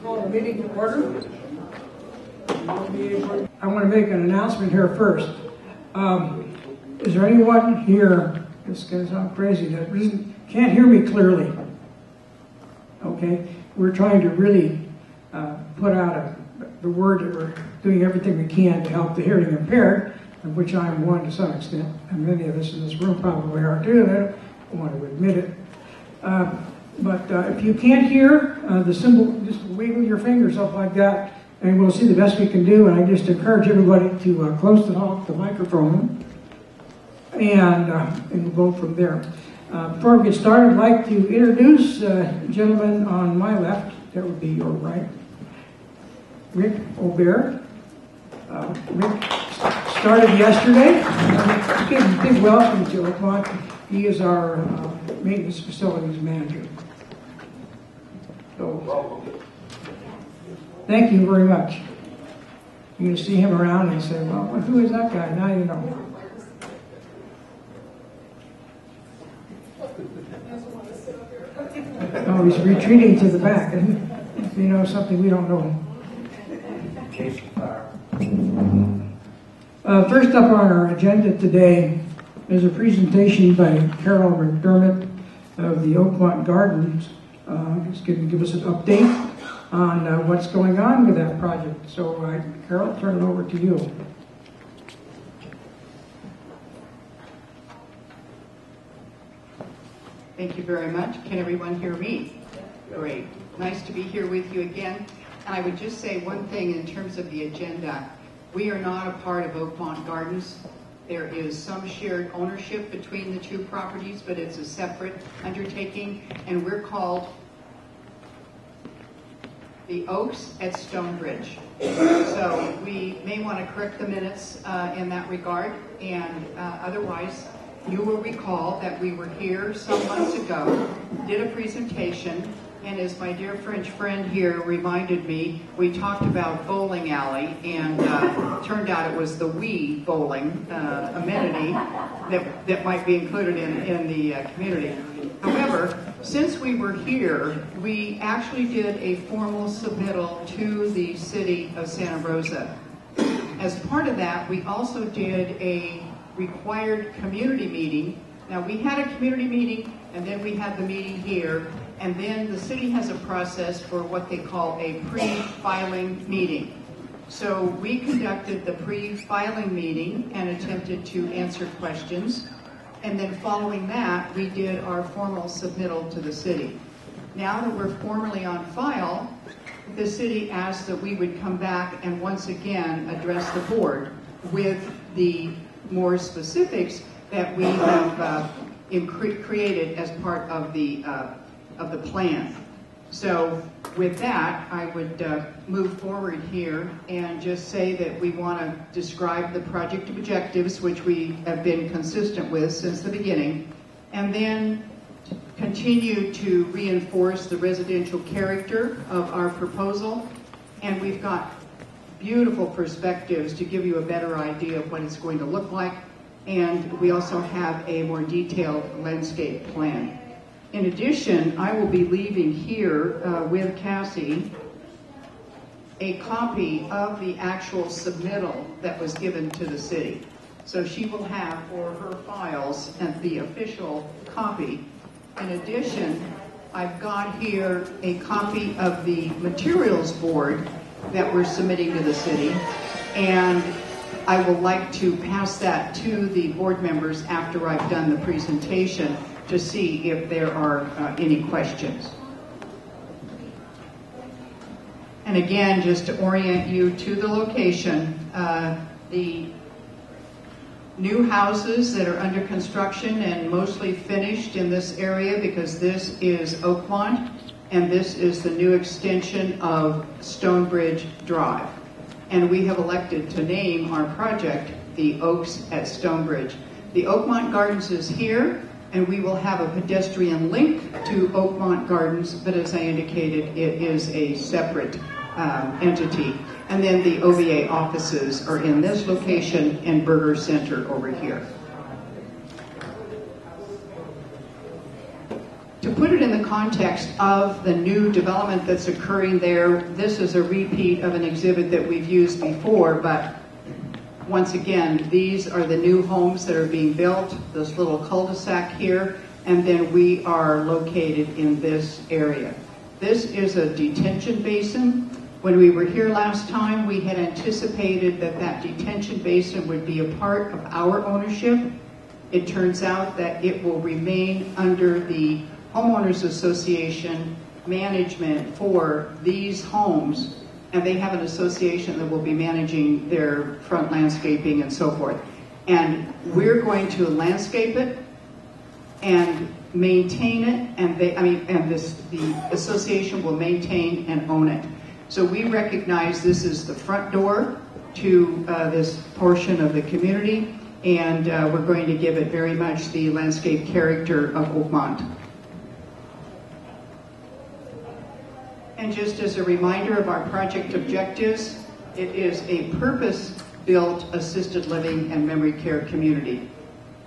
Call the meeting to order. I want to make an announcement here first. Is there anyone here, this is going to sound crazy, that can't hear me clearly? Okay, we're trying to really put out the word that we're doing everything we can to help the hearing impaired, of which I am one to some extent, and many of us in this room probably are too. I don't want to admit it. But if you can't hear, the symbol, just wiggle your fingers up like that, and we'll see the best we can do. And I just encourage everybody to close the microphone, and we'll go from there. Before we get started, I'd like to introduce the gentleman on my left. That would be your right. Rick O'Bear. Rick started yesterday. Give a big welcome to Oakmont. He is our maintenance facilities manager. So, thank you very much. You're going to see him around and say, well, who is that guy? Now you know. Oh, he's retreating to the back. You know something we don't know. First up on our agenda today is a presentation by Carol McDermott of the Oakmont Gardens. He's going to give us an update on what's going on with that project. So, Carol, turn it over to you. Thank you very much. Can everyone hear me? Great. Nice to be here with you again. And I would just say one thing in terms of the agenda. We are not a part of Oakmont Gardens. There is some shared ownership between the two properties, but it's a separate undertaking, and we're called the Oaks at Stonebridge. So we may want to correct the minutes in that regard, and otherwise, you will recall that we were here some months ago, did a presentation, and as my dear French friend here reminded me, we talked about bowling alley, and turned out it was the Wii bowling amenity that might be included in the community. However, since we were here, we actually did a formal submittal to the city of Santa Rosa. As part of that, we also did a required community meeting. Now, we had a community meeting, and then we had the meeting here, and then the city has a process for what they call a pre-filing meeting. So we conducted the pre-filing meeting and attempted to answer questions, and then following that, we did our formal submittal to the city. Now that we're formally on file, the city asked that we would come back and once again address the board with the more specifics that we have created as part of the plan. So with that, I would move forward here and just say that we want to describe the project objectives, which we have been consistent with since the beginning, and then continue to reinforce the residential character of our proposal. And we've got beautiful perspectives to give you a better idea of what it's going to look like. And we also have a more detailed landscape plan. In addition, I will be leaving here with Cassie a copy of the actual submittal that was given to the city. So she will have for her files the official copy. In addition, I've got here a copy of the materials board that we're submitting to the city, and I would like to pass that to the board members after I've done the presentation to see if there are any questions. And again, just to orient you to the location, the new houses that are under construction and mostly finished in this area, because this is Oakmont and this is the new extension of Stonebridge Drive. And we have elected to name our project the Oaks at Stonebridge. The Oakmont Gardens is here, and we will have a pedestrian link to Oakmont Gardens, but as I indicated, it is a separate entity. And then the OVA offices are in this location and Burger Center over here. To put it in the context of the new development that's occurring there, this is a repeat of an exhibit that we've used before, but once again, these are the new homes that are being built, this little cul-de-sac here, and then we are located in this area. This is a detention basin. When we were here last time, we had anticipated that that detention basin would be a part of our ownership. It turns out that it will remain under the Homeowners Association management for these homes, and they have an association that will be managing their front landscaping and so forth. And we're going to landscape it and maintain it, and the association will maintain and own it. So we recognize this is the front door to this portion of the community, and we're going to give it very much the landscape character of Oakmont. And just as a reminder of our project objectives, it is a purpose-built assisted living and memory care community.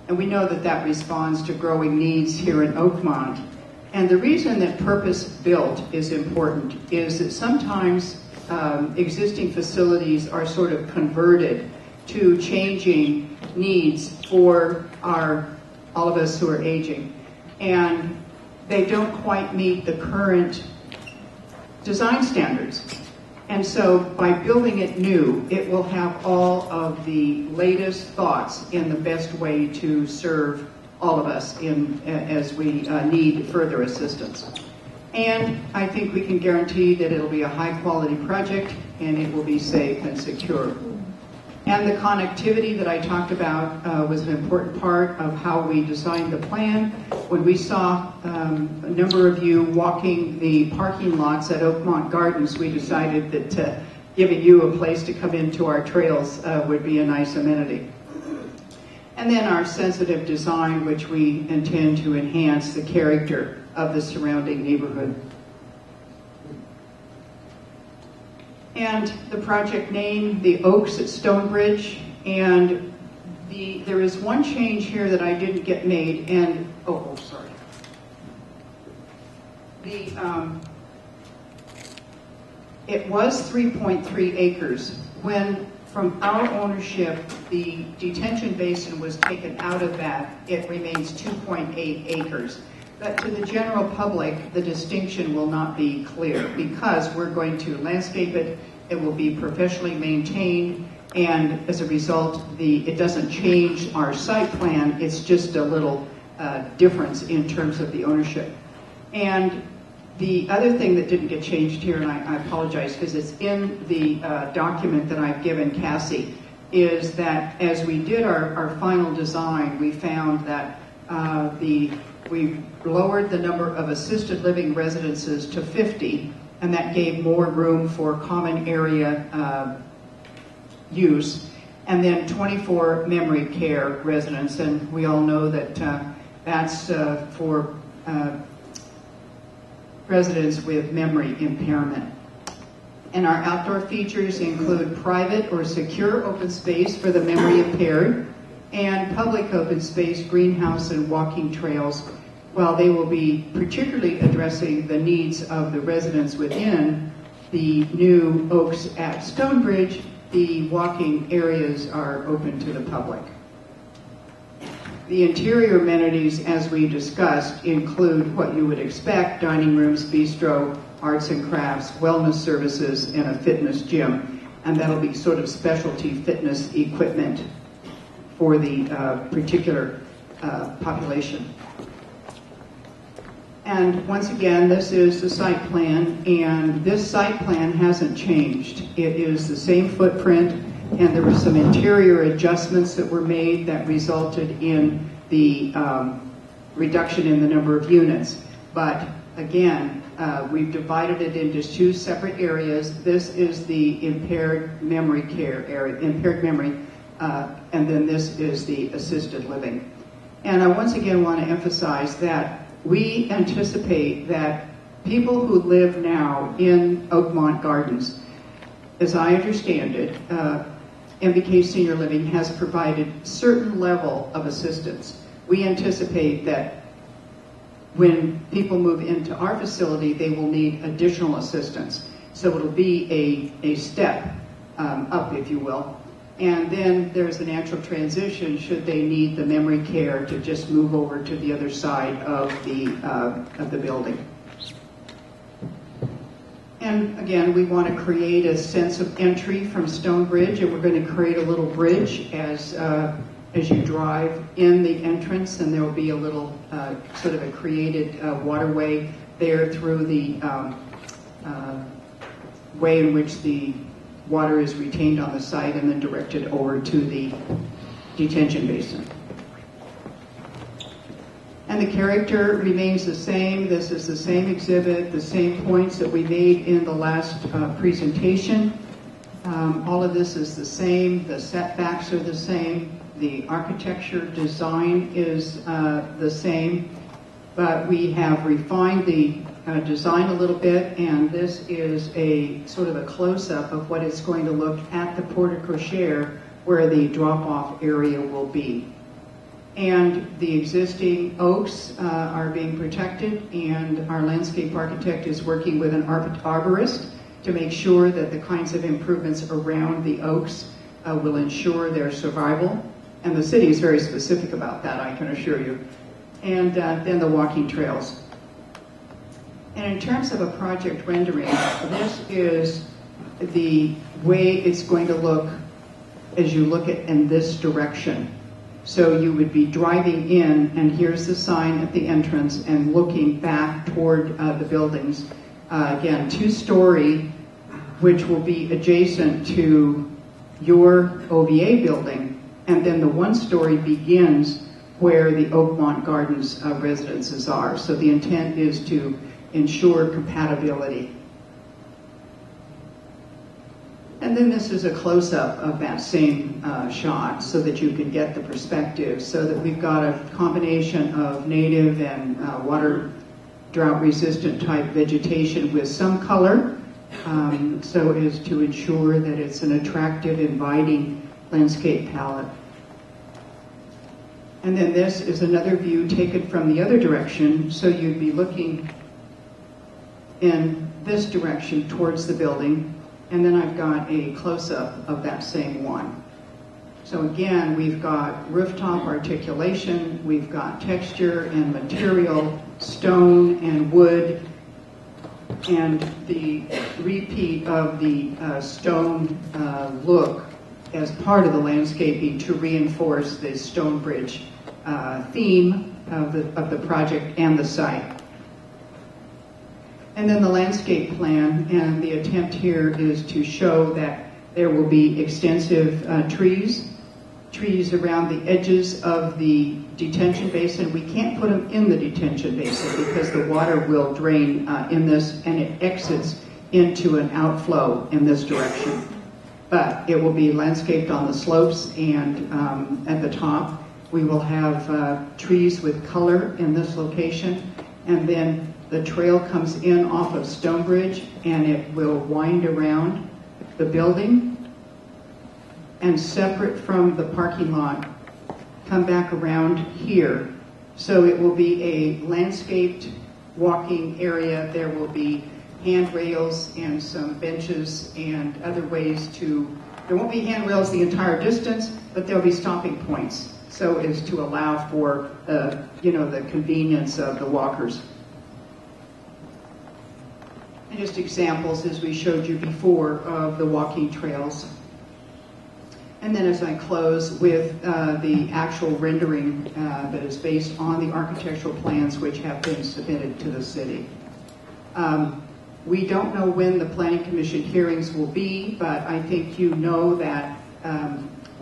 And we know that that responds to growing needs here in Oakmont. And the reason that purpose-built is important is that sometimes existing facilities are sort of converted to changing needs for all of us who are aging. And they don't quite meet the current design standards. And so by building it new, it will have all of the latest thoughts in the best way to serve all of us as we need further assistance. And I think we can guarantee that it'll be a high quality project and it will be safe and secure. And the connectivity that I talked about was an important part of how we designed the plan. When we saw a number of you walking the parking lots at Oakmont Gardens, we decided that giving you a place to come into our trails would be a nice amenity. And then our sensitive design, which we intend to enhance the character of the surrounding neighborhood. And the project name, the Oaks at Stonebridge, and there is one change here that I didn't get made, and sorry. It was 3.3 acres. When from our ownership, the detention basin was taken out of that, it remains 2.8 acres. But to the general public, the distinction will not be clear because we're going to landscape it, it will be professionally maintained, and as a result, it doesn't change our site plan, it's just a little difference in terms of the ownership. And the other thing that didn't get changed here, and I apologize because it's in the document that I've given Cassie, is that as we did our final design, we found that we lowered the number of assisted living residences to 50, and that gave more room for common area use, and then 24 memory care residents, and we all know that that's for residents with memory impairment. And our outdoor features include private or secure open space for the memory impaired, and public open space, greenhouse, and walking trails, while they will be particularly addressing the needs of the residents within the new Oaks at Stonebridge. The walking areas are open to the public. The interior amenities, as we discussed, include what you would expect: dining rooms, bistro, arts and crafts, wellness services, and a fitness gym. And that'll be sort of specialty fitness equipment for the particular population. And once again, this is the site plan, and this site plan hasn't changed. It is the same footprint, and there were some interior adjustments that were made that resulted in the reduction in the number of units. But again, we've divided it into two separate areas. This is the impaired memory care area, impaired memory, and then this is the assisted living. And I once again want to emphasize that we anticipate that people who live now in Oakmont Gardens, as I understand it, MBK Senior Living has provided certain level of assistance. We anticipate that when people move into our facility, they will need additional assistance. So it'll be a step up, if you will. And then there's a natural transition should they need the memory care to just move over to the other side of the building. And again, we want to create a sense of entry from Stonebridge, and we're going to create a little bridge as you drive in the entrance, and there will be a little sort of a created waterway there through the way in which the water is retained on the site and then directed over to the detention basin. And the character remains the same. This is the same exhibit, the same points that we made in the last presentation. All of this is the same. The setbacks are the same. The architecture design is the same. But we have refined the design a little bit, and this is a sort of a close-up of what it's going to look at the porte-cochere where the drop-off area will be. And the existing oaks are being protected, and our landscape architect is working with an arborist to make sure that the kinds of improvements around the oaks will ensure their survival. And the city is very specific about that, I can assure you. And then the walking trails. And in terms of a project rendering, this is the way it's going to look as you look at in this direction. So you would be driving in, and here's the sign at the entrance, and looking back toward the buildings. Again, 2-story, which will be adjacent to your OVA building, and then the 1-story begins where the Oakmont Gardens residences are. So the intent is to ensure compatibility. And then this is a close-up of that same shot so that you can get the perspective, so that we've got a combination of native and water drought-resistant type vegetation with some color, so as to ensure that it's an attractive, inviting landscape palette. And then this is another view taken from the other direction, so you'd be looking in this direction towards the building, and then I've got a close-up of that same one. So again, we've got rooftop articulation, we've got texture and material, stone and wood, and the repeat of the stone look as part of the landscaping to reinforce the Stonebridge theme of the project and the site. And then the landscape plan, and the attempt here is to show that there will be extensive trees around the edges of the detention basin. We can't put them in the detention basin because the water will drain in this, and it exits into an outflow in this direction. But it will be landscaped on the slopes, and at the top we will have trees with color in this location, and then the trail comes in off of Stonebridge, and it will wind around the building and separate from the parking lot, come back around here. So it will be a landscaped walking area. There will be handrails and some benches and other ways there won't be handrails the entire distance, but there'll be stopping points, so as to allow for the convenience of the walkers. And just examples, as we showed you before, of the walking trails. And then as I close with the actual rendering that is based on the architectural plans which have been submitted to the city. We don't know when the Planning Commission hearings will be, but I think you know that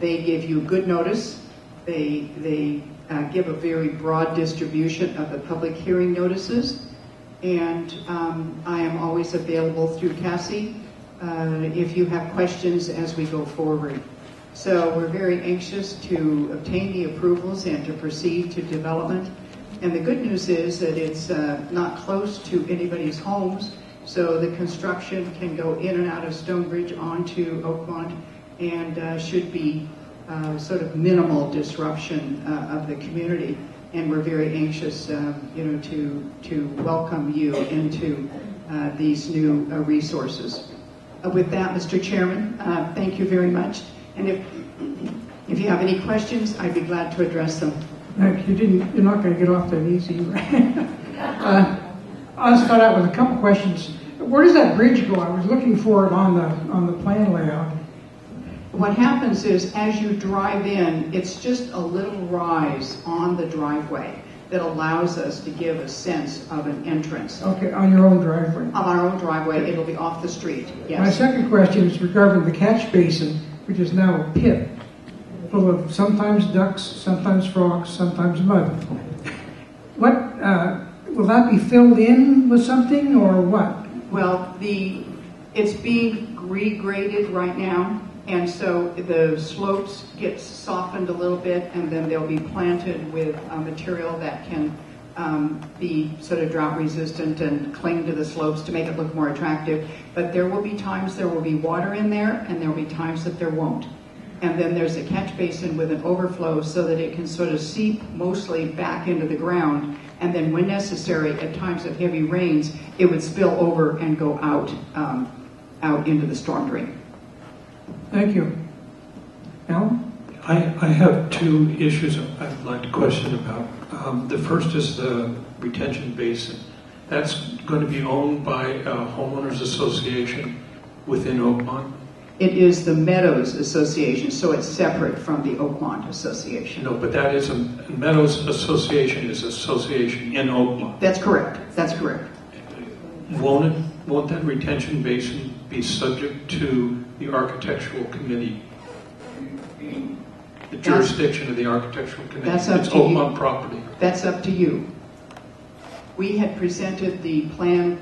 they give you good notice. They give a very broad distribution of the public hearing notices. And I am always available through Cassie if you have questions as we go forward. So we're very anxious to obtain the approvals and to proceed to development. And the good news is that it's not close to anybody's homes, so the construction can go in and out of Stonebridge onto Oakmont, and should be sort of minimal disruption of the community. and we're very anxious, to welcome you into these new resources. With that, Mr. Chairman, thank you very much. And if you have any questions, I'd be glad to address them. You're not going to get off that easy. I'll start out with a couple questions. Where does that bridge go? I was looking for it on the plan layout. What happens is, as you drive in, it's just a little rise on the driveway that allows us to give a sense of an entrance. Okay, on your own driveway. On our own driveway, it'll be off the street, yes. My second question is regarding the catch basin, which is now a pit, full of sometimes ducks, sometimes frogs, sometimes mud. What, will that be filled in with something, or what? Well, it's being regraded right now, and so the slopes get softened a little bit, and then they'll be planted with material that can be sort of drought resistant and cling to the slopes to make it look more attractive. But there will be times there will be water in there, and there will be times that there won't. And then there's a catch basin with an overflow so that it can sort of seep mostly back into the ground. And then when necessary, at times of heavy rains, it would spill over and go out into the storm drain. Thank you. Alan? I have two issues I'd like to question about. The first is the retention basin. That's going to be owned by a homeowners association within Oakmont? It is the Meadows Association, so it's separate from the Oakmont Association. No, but that is a Meadows Association is association in Oakmont. That's correct. That's correct. Won't that retention basin be subject to the architectural committee? The jurisdiction of the architectural committee? That's up it's to you. Oakmont property. That's up to you. We had presented the plan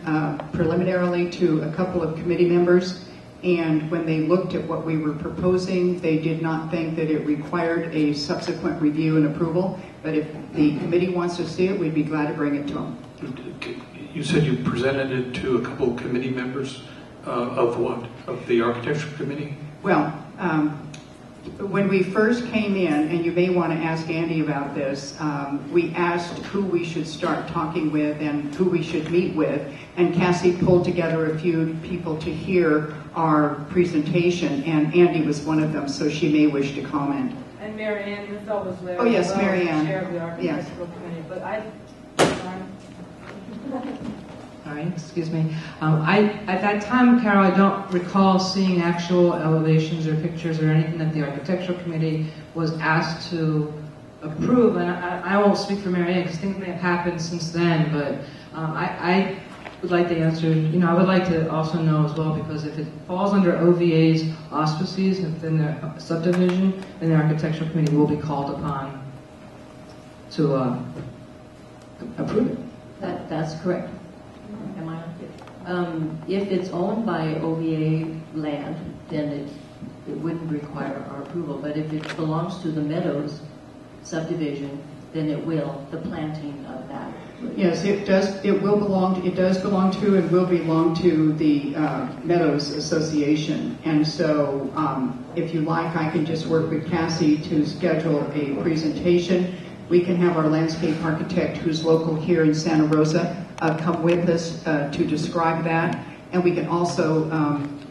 preliminarily to a couple of committee members, and when they looked at what we were proposing, they did not think that it required a subsequent review and approval. But if the committee wants to see it, we'd be glad to bring it to them. You said you presented it to a couple of committee members of what? Of the architectural committee? Well, when we first came in, and you may want to ask Andy about this, we asked who we should start talking with and who we should meet with, and Cassie pulled together a few people to hear our presentation, and Andy was one of them, so she may wish to comment. And Mary Ann Ruthell was there. Oh, yes, as well, Mary Ann. Chair of the architectural committee. But sorry, excuse me. At that time, Carol, I don't recall seeing actual elevations or pictures or anything that the architectural committee was asked to approve. And I won't speak for Mary Ann because things may have happened since then. But I would like to answer. I would like to also know as well, because if it falls under OVA's auspices within the subdivision, then the architectural committee will be called upon to approve it. That's correct. Am I on? If it's owned by OVA land, then it wouldn't require our approval. But if it belongs to the Meadows subdivision, then it will. The planting of that. Yes, it does. It will belong. It does belong to and will belong to the Meadows Association. And so, if you like, I can just work with Cassie to schedule a presentation. We can have our landscape architect, who's local here in Santa Rosa, come with us to describe that. And we can also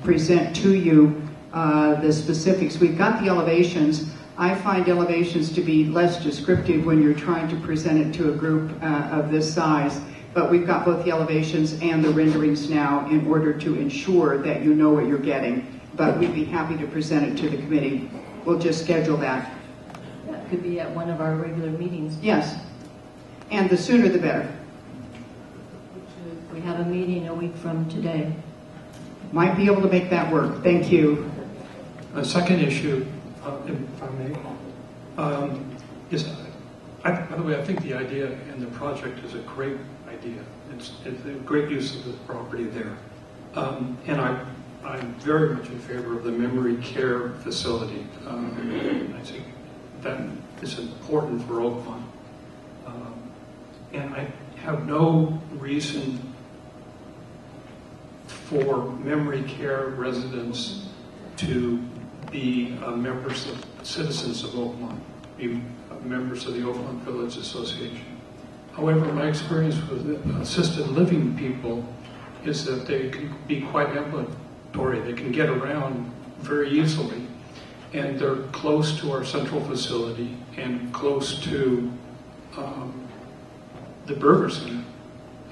present to you the specifics. We've got the elevations. I find elevations to be less descriptive when you're trying to present it to a group of this size. But we've got both the elevations and the renderings now in order to ensure that you know what you're getting. But we'd be happy to present it to the committee. We'll just schedule that. That could be at one of our regular meetings. Yes. And the sooner the better. We have a meeting a week from today. Might be able to make that work. Thank you. A second issue, if I may, is, by the way, I think the idea and the project is a great idea. It's a great use of the property there. And I'm very much in favor of the memory care facility. I think that is important for Oakmont. And I have no reason for memory care residents to be members of citizens of Oakmont, be members of the Oakland Village Association. However, my experience with assisted living people is that they can be quite ambulatory. They can get around very easily, and they're close to our central facility and close to the Burger Center.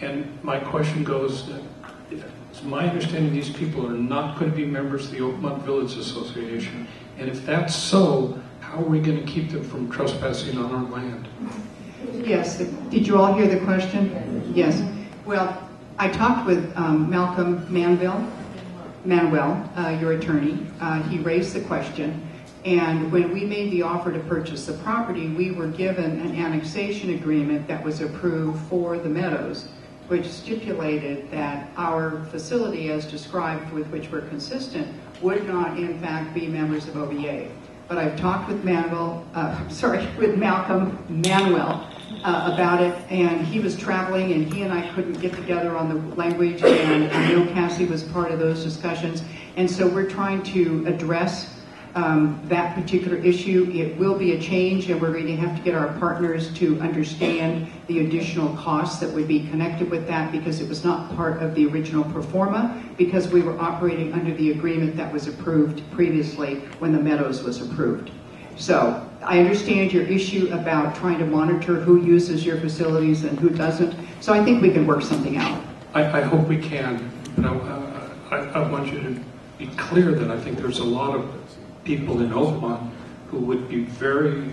And my question goes that it's my understanding these people are not going to be members of the Oakmont Village Association. And if that's so, how are we going to keep them from trespassing on our land? Yes. Did you all hear the question? Yes. Well, I talked with Malcolm Manuel, your attorney. He raised the question. And when we made the offer to purchase the property, we were given an annexation agreement that was approved for the Meadows, which stipulated that our facility, as described, with which we're consistent, would not in fact be members of OVA. But I've talked with Malcolm Manuel about it, and he was traveling, and he and I couldn't get together on the language, and I know Cassie was part of those discussions, and so we're trying to address that particular issue. It will be a change, and we're going to have to get our partners to understand the additional costs that would be connected with that, because it was not part of the original pro forma, because we were operating under the agreement that was approved previously when the Meadows was approved. So I understand your issue about trying to monitor who uses your facilities and who doesn't, so I think we can work something out. I hope we can. But I want you to be clear that I think there's a lot of people in Oakmont who would be very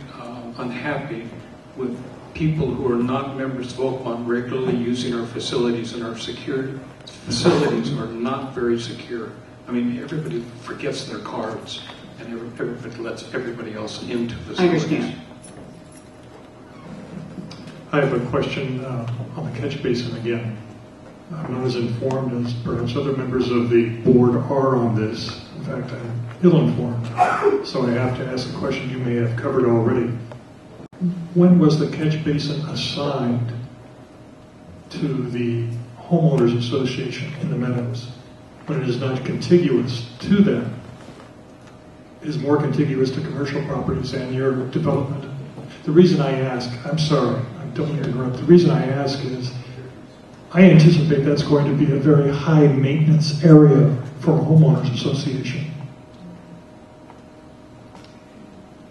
unhappy with people who are not members of Oakmont regularly using our facilities, and our secure facilities are not very secure. I mean, everybody forgets their cards, and everybody lets everybody else into facilities. I understand. I have a question on the catch basin again. I'm not as informed as perhaps other members of the board are on this. In fact, I'm ill-informed, so I have to ask a question you may have covered already. When was the catch basin assigned to the homeowners association in the Meadows? When it is not contiguous to them, it is more contiguous to commercial properties and your development. The reason I ask, I'm sorry, I don't mean to interrupt. The reason I ask is I anticipate that's going to be a very high maintenance area for a homeowners association.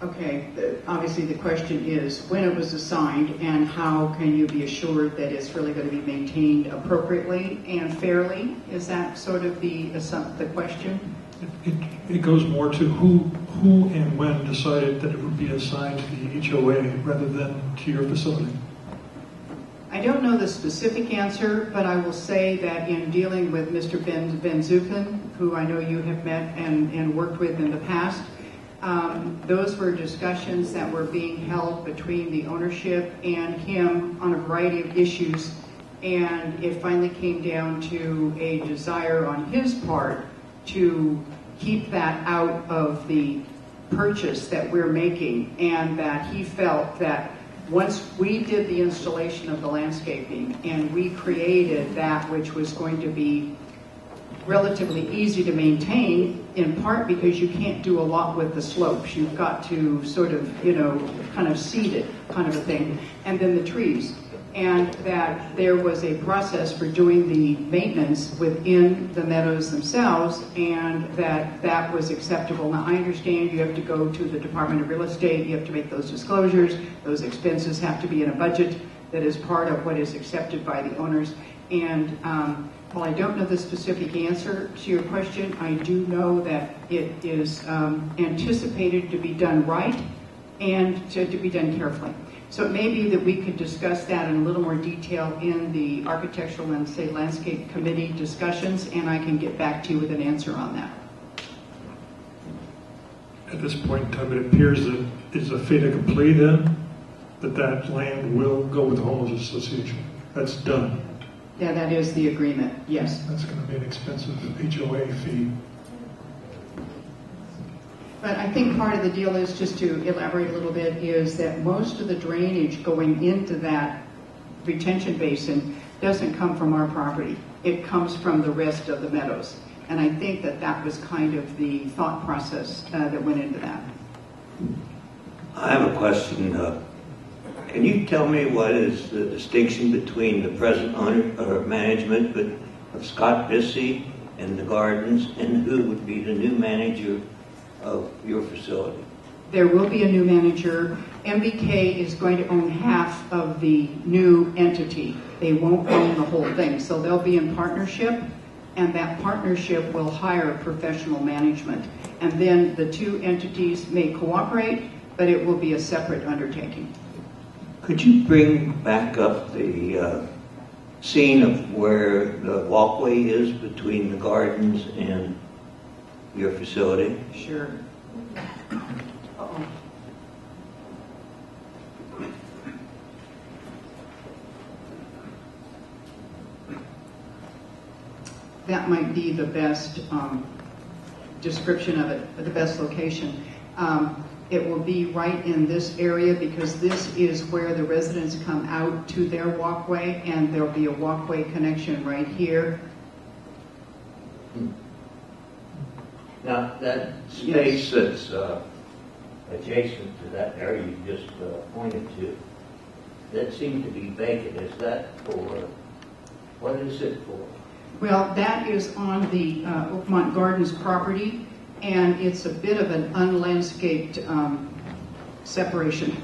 Okay, obviously the question is when it was assigned, and how can you be assured that it's really going to be maintained appropriately and fairly? Is that sort of the question? It goes more to who and when decided that it would be assigned to the HOA rather than to your facility. I don't know the specific answer, but I will say that in dealing with Mr. Ben Zukin, who I know you have met and worked with in the past, those were discussions that were being held between the ownership and him on a variety of issues, and it finally came down to a desire on his part to keep that out of the purchase that we're making, and that he felt that once we did the installation of the landscaping and we created that which was going to be relatively easy to maintain, in part because you can't do a lot with the slopes. You've got to sort of, kind of seed it, kind of a thing, and then the trees. And that there was a process for doing the maintenance within the meadows themselves, and that was acceptable. Now, I understand you have to go to the Department of Real Estate, you have to make those disclosures, those expenses have to be in a budget that is part of what is accepted by the owners. And while I don't know the specific answer to your question, I do know that it is anticipated to be done right and to be done carefully. So it may be that we could discuss that in a little more detail in the Architectural and, say, Landscape Committee discussions, and I can get back to you with an answer on that. At this point in time, it appears that it's a fait accompli then, that land will go with the homeowners association. That's done. Yeah, that is the agreement, yes. That's going to be an expensive HOA fee. But I think part of the deal is, just to elaborate a little bit, is that most of the drainage going into that retention basin doesn't come from our property. It comes from the rest of the meadows. And I think that that was kind of the thought process that went into that. I have a question. Can you tell me what is the distinction between the present owner or management of Scott Bissey and the gardens, and who would be the new manager of your facility? There will be a new manager. MBK is going to own half of the new entity. They won't own the whole thing. So they'll be in partnership, and that partnership will hire professional management. And then the two entities may cooperate, but it will be a separate undertaking. Could you bring back up the scene of where the walkway is between the gardens and your facility? Sure. Uh-oh. That might be the best description of it, the best location. It will be right in this area because this is where the residents come out to their walkway, and there'll be a walkway connection right here. Now, that space that's adjacent to that area you just pointed to, that seemed to be vacant. Is that for, what is it for? Well, that is on the Oakmont Gardens property, and it's a bit of an unlandscaped separation.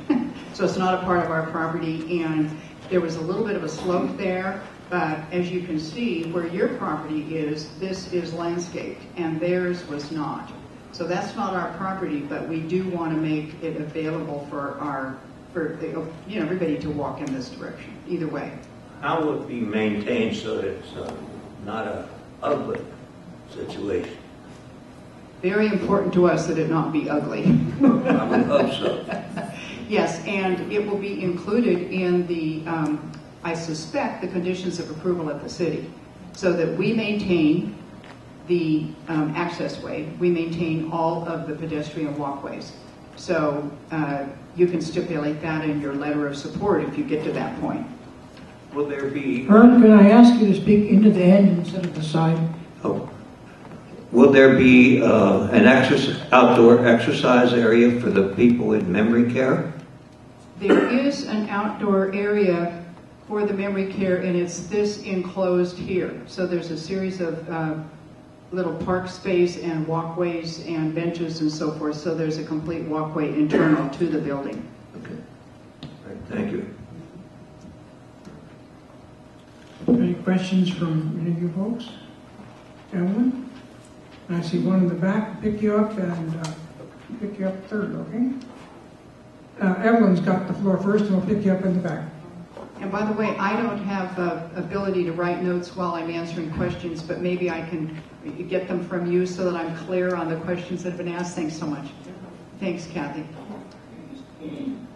So it's not a part of our property, and there was a little bit of a slope there, but as you can see, where your property is, this is landscaped, and theirs was not. So that's not our property, but we do want to make it available for everybody to walk in this direction, either way. How would it be maintained so that it's not an ugly situation? Very important to us that it not be ugly. I would hope so. Yes, and it will be included in the, I suspect, the conditions of approval at the city, so that we maintain the access way, we maintain all of the pedestrian walkways. So you can stipulate that in your letter of support if you get to that point. Will there be... Vern, can I ask you to speak into the end instead of the side? Oh. Will there be an outdoor exercise area for the people in memory care? There is an outdoor area for the memory care, and it's this enclosed here. So there's a series of little park space and walkways and benches and so forth. So there's a complete walkway internal to the building. Okay. All right, thank you. Any questions from any of you folks? Evelyn? I see one in the back, pick you up and pick you up third, okay? Evelyn's got the floor first, and we'll pick you up in the back. And by the way, I don't have ability to write notes while I'm answering questions, but maybe I can get them from you so that I'm clear on the questions that have been asked. Thanks so much. Thanks, Kathy.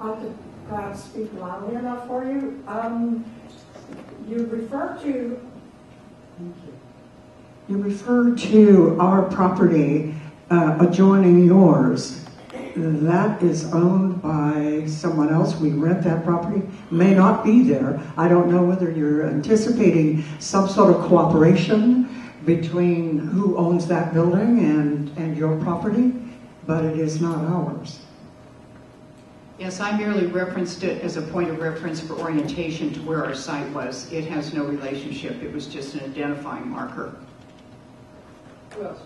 I'll perhaps speak loudly enough for you. You refer to our property adjoining yours. That is owned by someone else. We rent that property. May not be there. I don't know whether you're anticipating some sort of cooperation between who owns that building and your property, but it is not ours. Yes, I merely referenced it as a point of reference for orientation to where our site was. It has no relationship. It was just an identifying marker. Who else?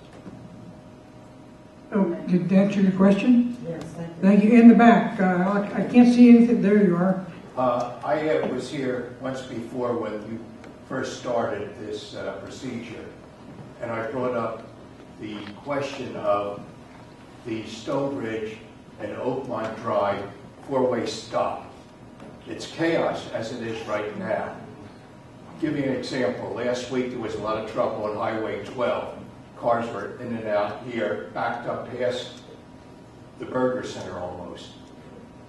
Oh, did that answer your question? Yes, thank you. Thank you. In the back. I can't see anything. There you are. I was here once before when you first started this procedure, and I brought up the question of the Stonebridge and Oakmont Drive four-way stop. It's chaos as it is right now. I'll give you an example. Last week there was a lot of trouble on Highway 12. Cars were in and out here, backed up past the Burger Center almost.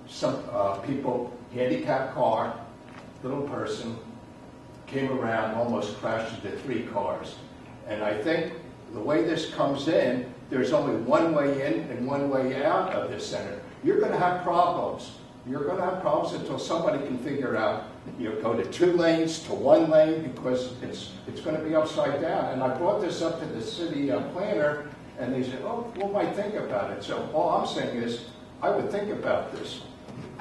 Some people, handicapped car, little person, came around, almost crashed into 3 cars. And I think the way this comes in, there's only one way in and one way out of this center. You're going to have problems. You're going to have problems until somebody can figure out, go to 2 lanes to 1 lane, because it's going to be upside down. And I brought this up to the city planner, and they said, oh, we might think about it. So all I'm saying is, I would think about this.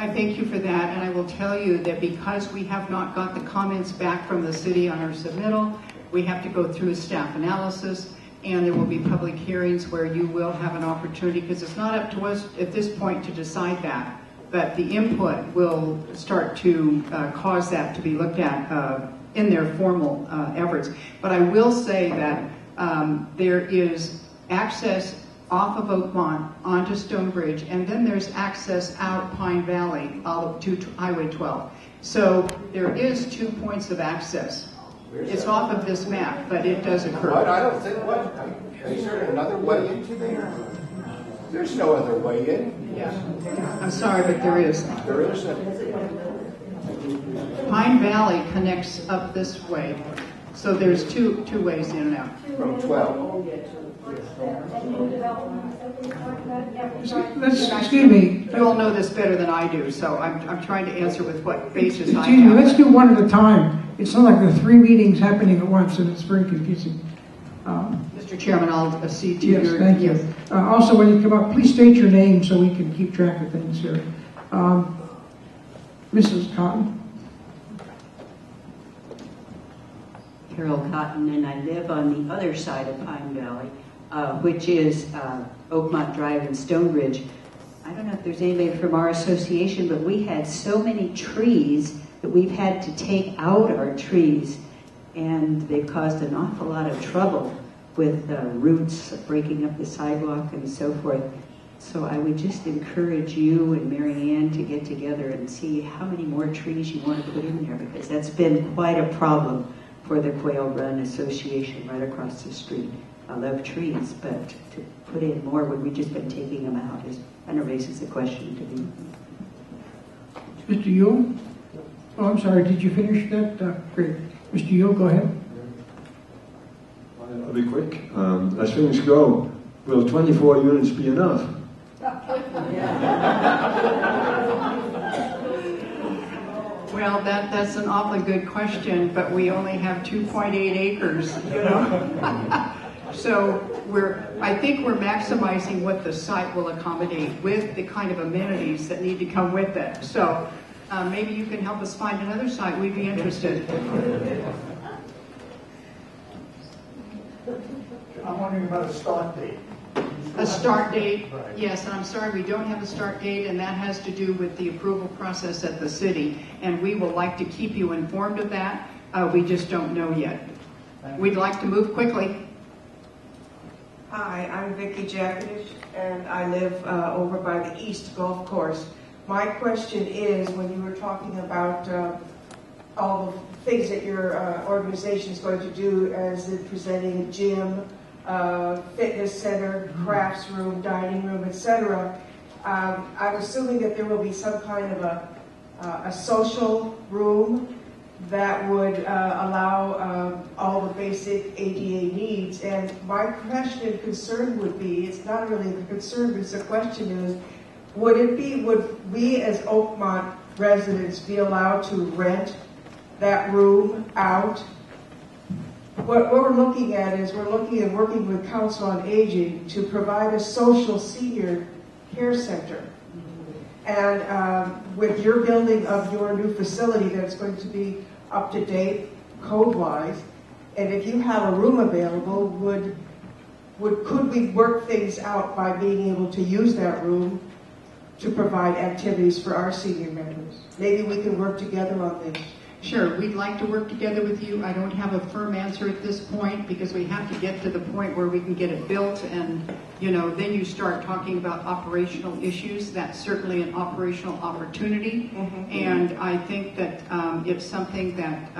I thank you for that, and I will tell you that because we have not got the comments back from the city on our submittal, we have to go through a staff analysis, and there will be public hearings where you will have an opportunity, because it's not up to us at this point to decide that, but the input will start to cause that to be looked at in their formal efforts. But I will say that there is access off of Oakmont onto Stonebridge, and then there's access out Pine Valley to Highway 12. So there is 2 points of access. It's off of this map, but it does occur. But I don't think, what, is there another way into there? There's no other way in. Yeah. I'm sorry, but there is. There isn't. Pine Valley connects up this way. So there's two ways in and out. From 12. Excuse me. You all know this better than I do, so I'm trying to answer with what basis I Excuse me, let's have. do one at a time. It's not like the 3 meetings happening at once, and it's very confusing. Mr. Chairman, I'll accede to Yes, your... thank you. Also, when you come up, please state your name so we can keep track of things here. Mrs. Cotton? Carol Cotton, and I live on the other side of Pine Valley, which is Oakmont Drive and Stonebridge. I don't know if there's anybody from our association, but we had so many trees that we've had to take out our trees, and they've caused an awful lot of trouble with roots breaking up the sidewalk and so forth. So I would just encourage you and Mary Ann to get together and see how many more trees you want to put in there, because that's been quite a problem for the Quail Run Association right across the street. I love trees, but to put in more when we've just been taking them out kind of raises the question to me. Mr. Yule? Oh, I'm sorry, did you finish that? Great. Mr. Yule, go ahead. I'll be quick. As things go, will 24 units be enough? Well, that's an awfully good question, but we only have 2.8 acres, you know. So I think we're maximizing what the site will accommodate with the kind of amenities that need to come with it. So maybe you can help us find another site. We'd be interested. I'm wondering about a start date. A start date, Right. yes, and I'm sorry we don't have a start date, and that has to do with the approval process at the city, and we will like to keep you informed of that. We just don't know yet. We'd like to move quickly. Hi, I'm Vicki Jacodish, and I live over by the East Golf Course. My question is, when you were talking about all the things that your organization is going to do, as in presenting a gym, fitness center, crafts room, dining room, etc., I'm assuming that there will be some kind of a social room that would allow all the basic ADA needs. And my question and concern would be, it's not really a concern, but it's a question is, would we as Oakmont residents be allowed to rent that room out? What we're looking at is we're looking at working with Council on Aging to provide a social senior care center. And with your building of your new facility that's going to be up to date code-wise, and if you have a room available, could we work things out by being able to use that room to provide activities for our senior members? Maybe we can work together on this. Sure, we'd like to work together with you. I don't have a firm answer at this point because we have to get to the point where we can get it built, and then you start talking about operational issues. That's certainly an operational opportunity, and I think that it's something that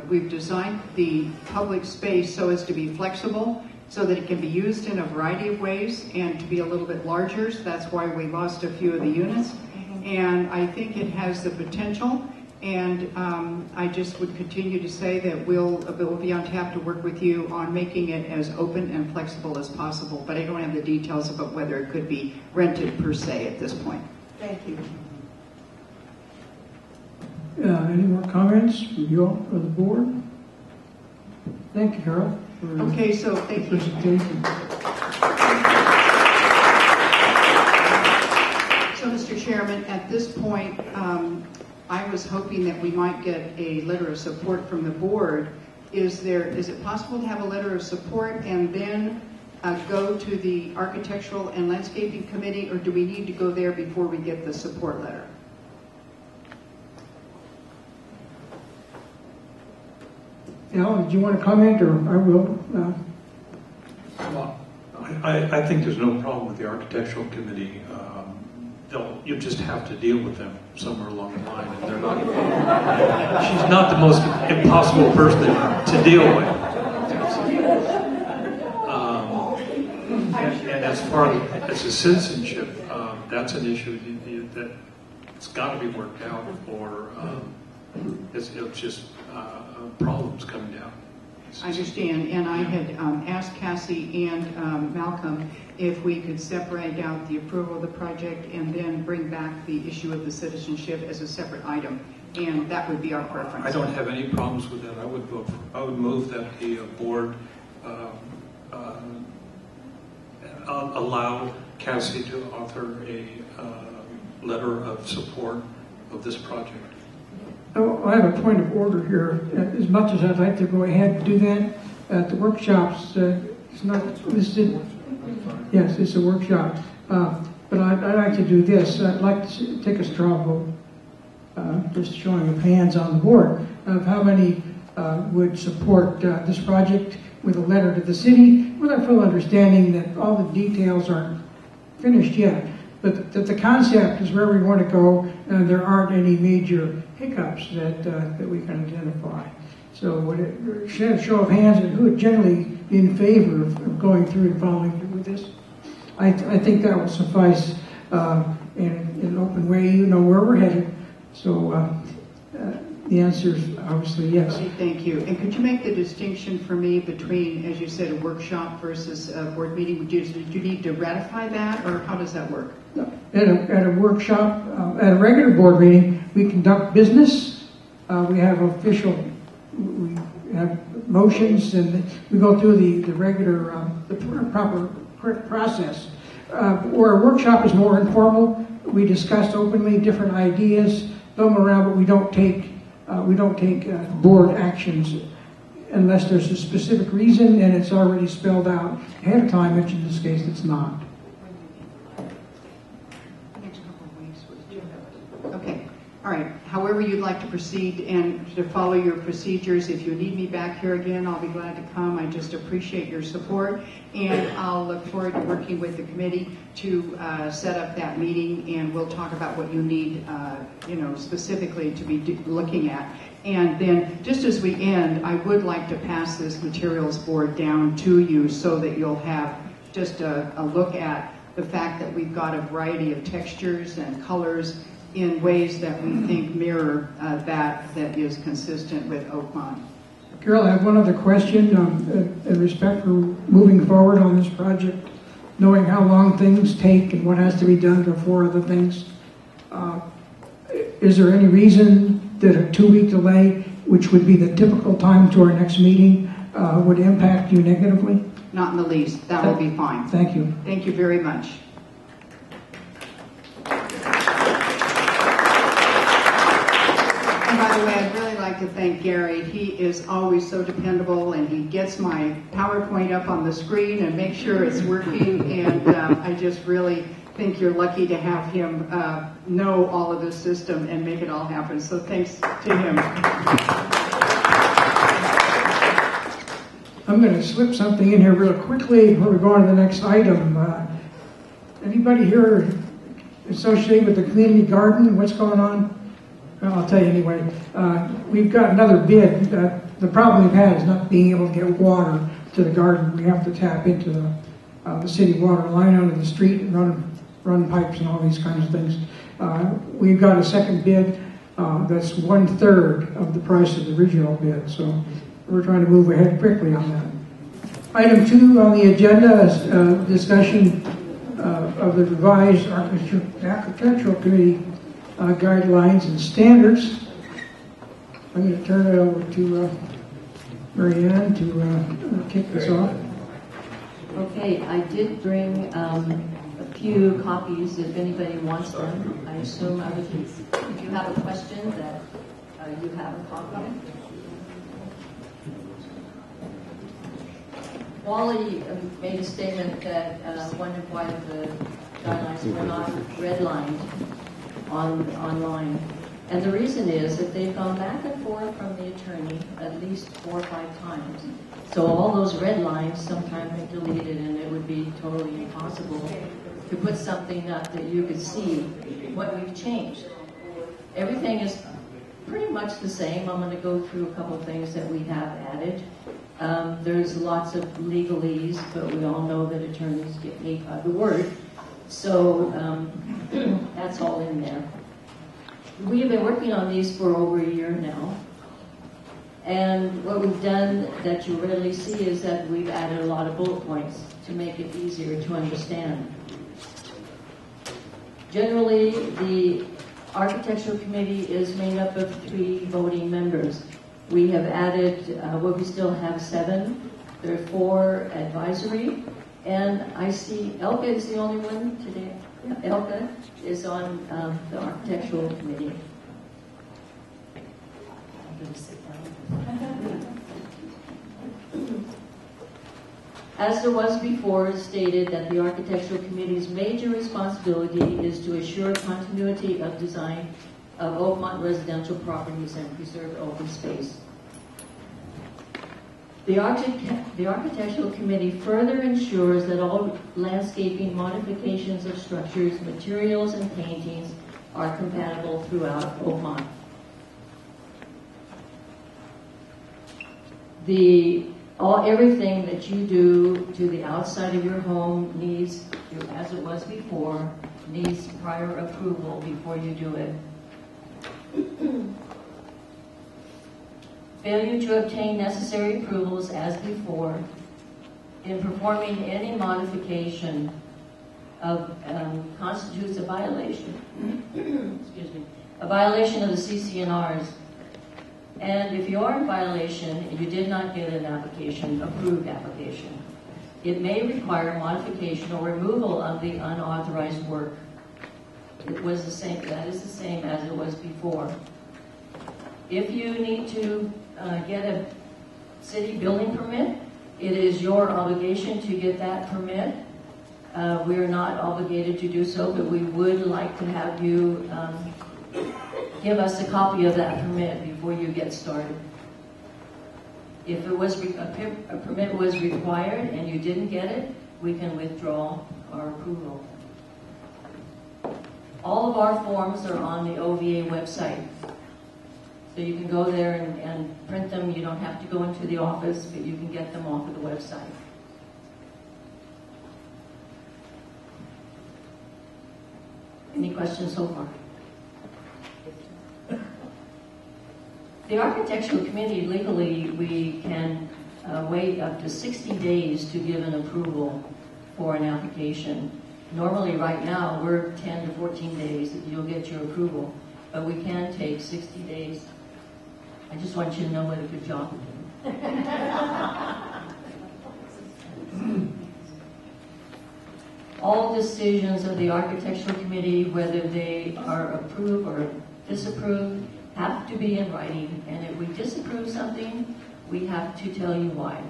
we've designed the public space so as to be flexible, so that it can be used in a variety of ways and to be a little bit larger. So that's why we lost a few of the units, and I think it has the potential. And I just would continue to say that we'll be on tap to work with you on making it as open and flexible as possible. But I don't have the details about whether it could be rented per se at this point. Thank you. Any more comments from you all or the board? Thank you, Carol. Okay, so thank you. Presentation. So, Mr. Chairman, Chairman, at this point, I was hoping that we might get a letter of support from the board. Is it possible to have a letter of support and then go to the Architectural and Landscaping Committee, or do we need to go there before we get the support letter? Al, did you want to comment, or I will? Well, I think there's no problem with the architectural committee. You just have to deal with them somewhere along the line, and they're not. She's not the most impossible person to deal with. And as far as the citizenship, that's an issue that it's got to be worked out, or it's just problems coming down. I understand, and I had asked Cassie and Malcolm if we could separate out the approval of the project and then bring back the issue of the citizenship as a separate item, and that would be our preference. I don't have any problems with that. I would move that the board allow Cassie to author a letter of support of this project. Oh, I have a point of order here. As much as I'd like to go ahead and do that at the workshops, it's not listed. Yes, it's a workshop. But I'd like to do this. I'd like to take a straw vote, just showing of hands on the board, of how many would support this project with a letter to the city, with a full understanding that all the details aren't finished yet, but that the concept is where we want to go, and there aren't any major hiccups that we can identify. So would it show of hands, and who would generally be in favor of going through and following through with this? I think that will suffice in an open way. You know where we're headed. So the answer is obviously yes. Okay, thank you. And could you make the distinction for me between, as you said, a workshop versus a board meeting? Do you need to ratify that, or how does that work? At a workshop, at a regular board meeting, we conduct business. We have we have motions, and we go through the regular, the proper process. Where a workshop is more informal, we discuss openly different ideas, throw them around, but we don't take board actions unless there's a specific reason and it's already spelled out ahead of time, which in this case it's not. Next couple of weeks. Okay. All right. However you'd like to proceed and to follow your procedures, if you need me back here again, I'll be glad to come. I just appreciate your support, and I'll look forward to working with the committee to set up that meeting, and we'll talk about what you need, specifically to be looking at. And then, just as we end, I would like to pass this materials board down to you so that you'll have just a look at the fact that we've got a variety of textures and colors in ways that we think mirror that is consistent with Oakmont. Carol, I have one other question in respect for moving forward on this project, knowing how long things take and what has to be done before other things. Is there any reason that a 2-week delay, which would be the typical time to our next meeting, would impact you negatively? Not in the least. That will be fine. Thank you. Thank you very much. And by the way, I'd really like to thank Gary. He is always so dependable, and he gets my PowerPoint up on the screen and makes sure it's working. And I just really think you're lucky to have him know all of this system and make it all happen. So thanks to him. I'm going to slip something in here real quickly before we go on to the next item. Anybody here associated with the community garden? What's going on? Well, I'll tell you anyway. We've got another bid. The problem we've had is not being able to get water to the garden. We have to tap into the city water line out of the street and run pipes and all these kinds of things. We've got a second bid that's 1/3 of the price of the original bid. So we're trying to move ahead quickly on that. Item 2 on the agenda is discussion of the revised architectural committee guidelines and standards. I'm going to turn it over to Marianne to kick this off. Okay, I did bring a few copies if anybody wants them. I assume other people, if you have a question that you have a copy. Wally made a statement that wondered why the guidelines were not redlined online. And the reason is that they've gone back and forth from the attorney at least 4 or 5 times. So all those red lines sometimes are deleted, and it would be totally impossible to put something up that you could see what we've changed. Everything is pretty much the same. I'm going to go through a couple of things that we have added. There's lots of legalese, but we all know that attorneys get paid by the word. So that's all in there. We have been working on these for over a year now. And what we've done that you rarely see is that we've added a lot of bullet points to make it easier to understand. Generally, the Architectural Committee is made up of 3 voting members. We have added, we still have 7. There are 4 advisory. And I see Elka is the only one today. Elka is on the Architectural Committee. I'm going to sit down. As there was before, it's stated that the Architectural Committee's major responsibility is to assure continuity of design of Oakmont residential properties and preserve open space. The Architectural Committee further ensures that all landscaping modifications of structures, materials, and paintings are compatible throughout Oakmont. Everything that you do to the outside of your home needs, as it was before, needs prior approval before you do it. Failure to obtain necessary approvals as before in performing any modification of constitutes a violation. Excuse me, a violation of the CC&Rs. And if you are in violation and you did not get an application, approved application, it may require modification or removal of the unauthorized work. It was the same. That is the same as it was before. If you need to get a city building permit, it is your obligation to get that permit. We are not obligated to do so, but we would like to have you give us a copy of that permit before you get started. If it was a permit was required and you didn't get it, we can withdraw our approval. All of our forms are on the OVA website. So you can go there and print them. You don't have to go into the office, but you can get them off of the website. Any questions so far? The Architectural Committee, legally, we can wait up to 60 days to give an approval for an application. Normally, right now, we're 10 to 14 days that you'll get your approval, but we can take 60 days. I just want you to know what a good job we're doing. All decisions of the Architectural Committee, whether they are approved or disapproved, have to be in writing, and if we disapprove something, we have to tell you why.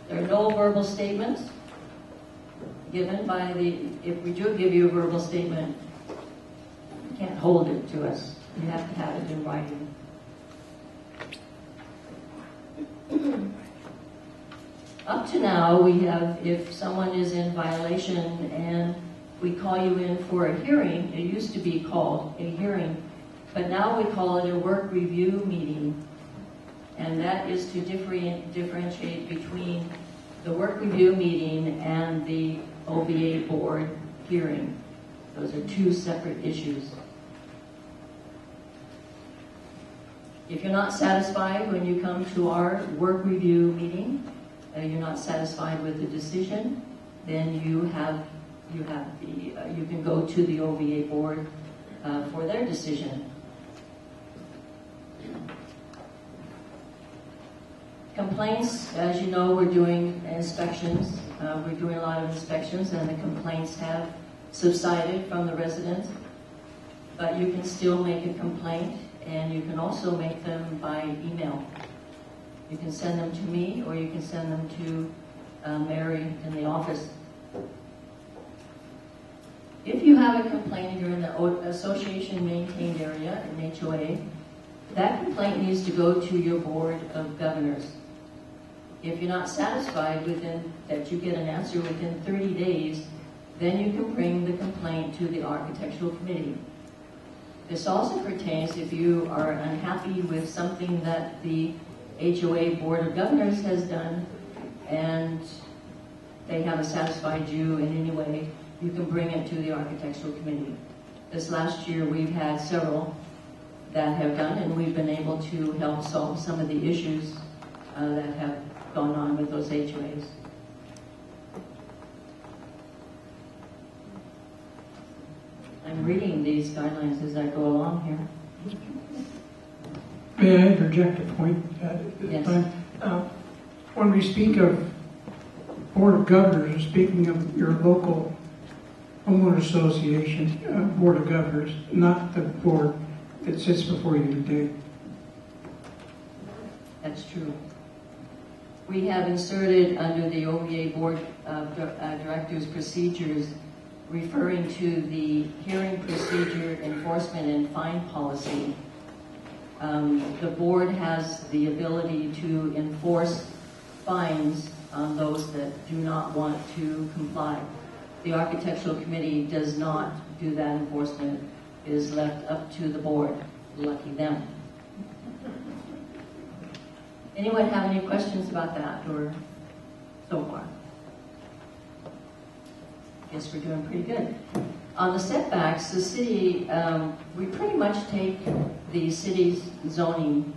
There are no verbal statements given by if we do give you a verbal statement, you can't hold it to us. You have to have it in writing. Up to now, we have, if someone is in violation and we call you in for a hearing, it used to be called a hearing, but now we call it a work review meeting. And that is to differentiate between the work review meeting and the OVA board hearing. Those are 2 separate issues. If you're not satisfied when you come to our work review meeting, you're not satisfied with the decision, then you can go to the OVA board for their decision. Complaints, as you know, we're doing inspections. We're doing a lot of inspections, and the complaints have subsided from the residents. But you can still make a complaint, and you can also make them by email. You can send them to me, or you can send them to Mary in the office. If you have a complaint and you're in the association maintained area, an HOA, that complaint needs to go to your board of governors. If you're not satisfied that you get an answer within 30 days, then you can bring the complaint to the architectural committee. This also pertains if you are unhappy with something that the HOA Board of Governors has done and they haven't satisfied you in any way, you can bring it to the architectural committee. This last year we've had several that have done, and we've been able to help solve some of the issues that have gone on with those HOAs. I'm reading these guidelines as I go along here. May I interject a point at this Yes. time? When we speak of Board of Governors, we're speaking of your local homeowner association, Board of Governors, not the board that sits before you today. That's true. We have inserted under the OVA Board of Directors procedures referring to the hearing procedure, enforcement, and fine policy. The board has the ability to enforce fines on those that do not want to comply. The architectural committee does not do that enforcement. It is left up to the board. Lucky them. Anyone have any questions about that or so far? Guess we're doing pretty good. On the setbacks, the city, we pretty much take the city's zoning.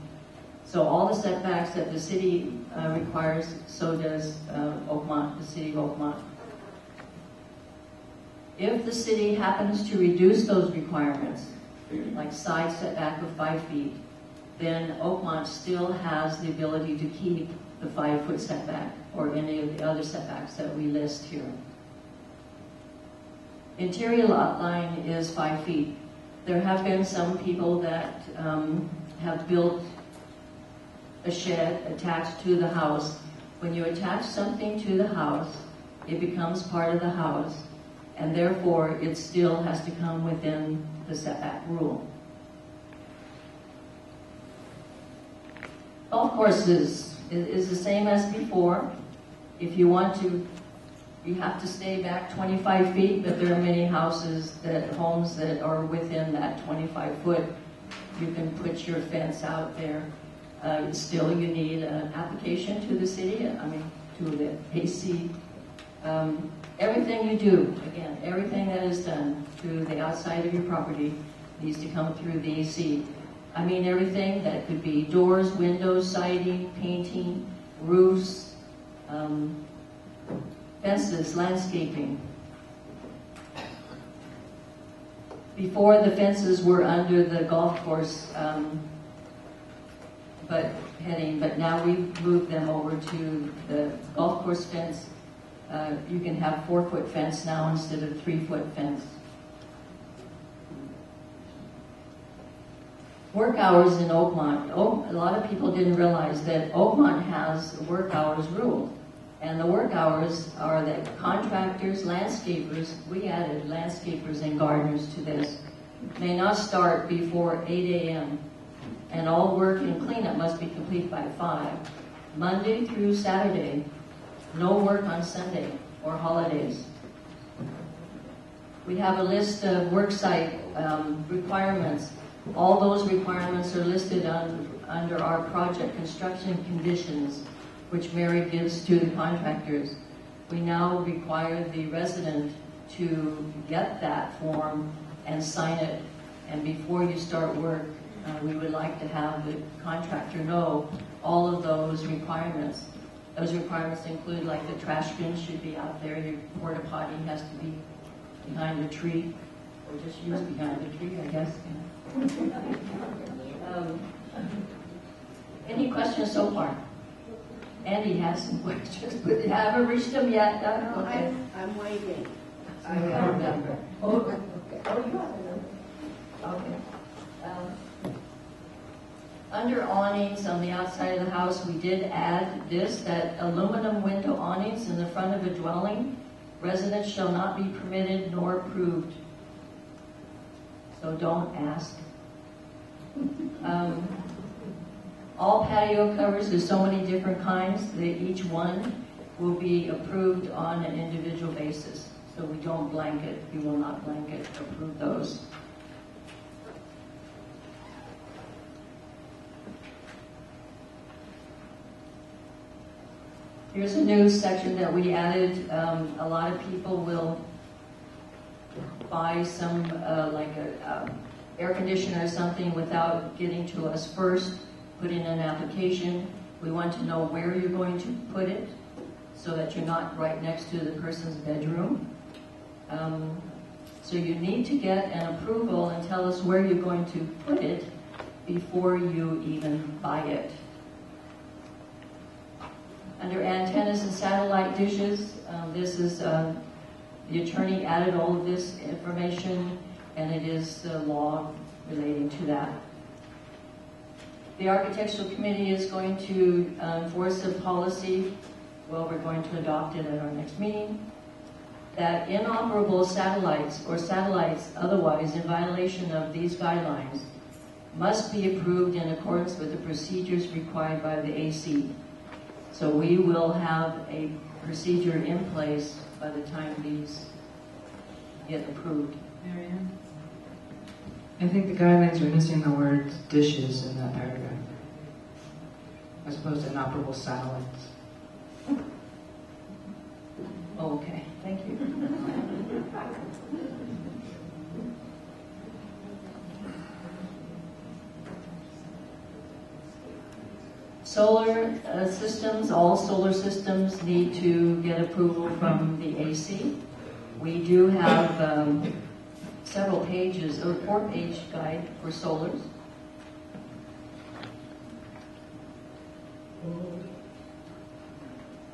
So all the setbacks that the city requires, so does Oakmont, the city of Oakmont. If the city happens to reduce those requirements, like side setback of 5 feet, then Oakmont still has the ability to keep the 5-foot setback or any of the other setbacks that we list here. Interior lot line is 5 feet. There have been some people that have built a shed attached to the house. When you attach something to the house, it becomes part of the house, and therefore it still has to come within the setback rule. Golf course is the same as before. If you want to, you have to stay back 25 feet, but there are many homes that are within that 25 foot. You can put your fence out there. Still, you need an application to the city, to the AC. Everything you do, again, everything that is done to the outside of your property needs to come through the AC. Everything that could be doors, windows, siding, painting, roofs, fences, landscaping. Before, the fences were under the golf course but now we've moved them over to the golf course fence. You can have 4-foot fence now instead of 3-foot fence. Work hours in Oakmont. A lot of people didn't realize that Oakmont has work hours rule. And the work hours are that contractors, landscapers, we added landscapers and gardeners to this, may not start before 8 a.m. And all work and cleanup must be complete by 5. Monday through Saturday, no work on Sunday or holidays. We have a list of worksite requirements. All those requirements are listed under our project construction conditions, which Mary gives to the contractors. We now require the resident to get that form and sign it. And before you start work, we would like to have the contractor know all of those requirements. Those requirements include, like, the trash bin should be out there, your porta potty has to be behind a tree, or just used behind the tree, I guess. Any questions so far? Andy has some questions, but I haven't reached them yet. No, okay. I'm waiting. I have a number. Oh, okay. Oh, you have a number. Okay. Under awnings on the outside of the house, we did add this, that aluminum window awnings in the front of a dwelling, residents shall not be permitted nor approved. So don't ask. All patio covers, there's so many different kinds, that each one will be approved on an individual basis. So we don't blanket, we will not blanket approve those. Here's a new section that we added. A lot of people will buy some, like a air conditioner or something without getting to us first, put in an application. We want to know where you're going to put it so that you're not right next to the person's bedroom. So you need to get an approval and tell us where you're going to put it before you even buy it. Under antennas and satellite dishes, this is, the attorney added all of this information, and it is the law relating to that. The Architectural Committee is going to enforce a policy, well, we're going to adopt it at our next meeting, that inoperable satellites or satellites otherwise in violation of these guidelines must be approved in accordance with the procedures required by the AC. So we will have a procedure in place by the time these get approved. Marianne? I think the guidelines are missing the word dishes in that paragraph, as opposed to inoperable satellites. Okay, thank you. Solar systems, all solar systems need to get approval from the AC. We do have several pages, or 4-page guide for solars.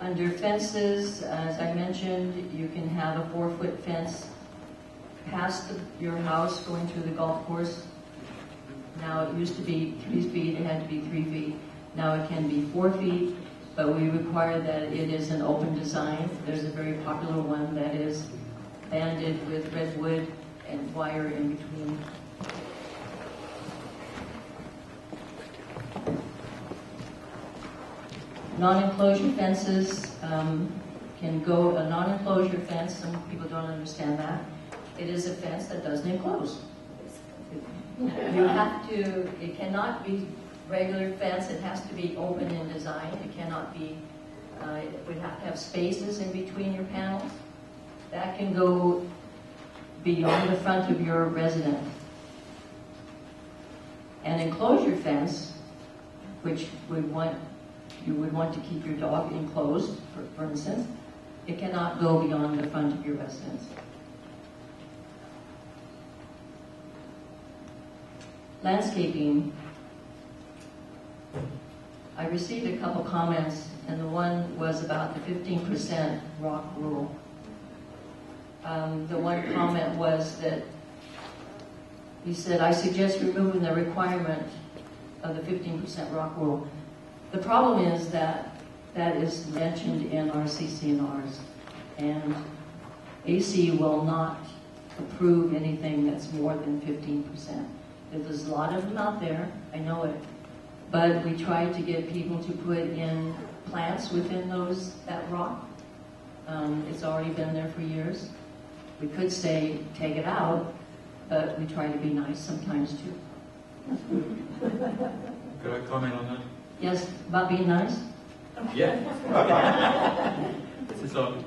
Under fences, as I mentioned, you can have a 4-foot fence past your house going through the golf course. Now it used to be 3 feet, it had to be 3 feet. Now it can be 4 feet, but we require that it is an open design. There's a very popular one that is banded with redwood and wire in between. Non-enclosure fences can go, a non-enclosure fence, some people don't understand that. It is a fence that doesn't enclose. You have to, it cannot be regular fence, it has to be open in design. It cannot be, it would have to have spaces in between your panels. That can go beyond the front of your residence. An enclosure fence, which you would want to keep your dog enclosed, for instance, it cannot go beyond the front of your residence. Landscaping. I received a couple comments, and the one was about the 15% rock rule. The one comment was that he said, I suggest removing the requirement of the 15% rock rule. The problem is that that is mentioned in our CC&Rs, and AC will not approve anything that's more than 15%. There's a lot of them out there, I know it, but we try to get people to put in plants within that rock. It's already been there for years. We could say, take it out, but we try to be nice sometimes too. Could I comment on that? Yes, about being nice? Yeah. So,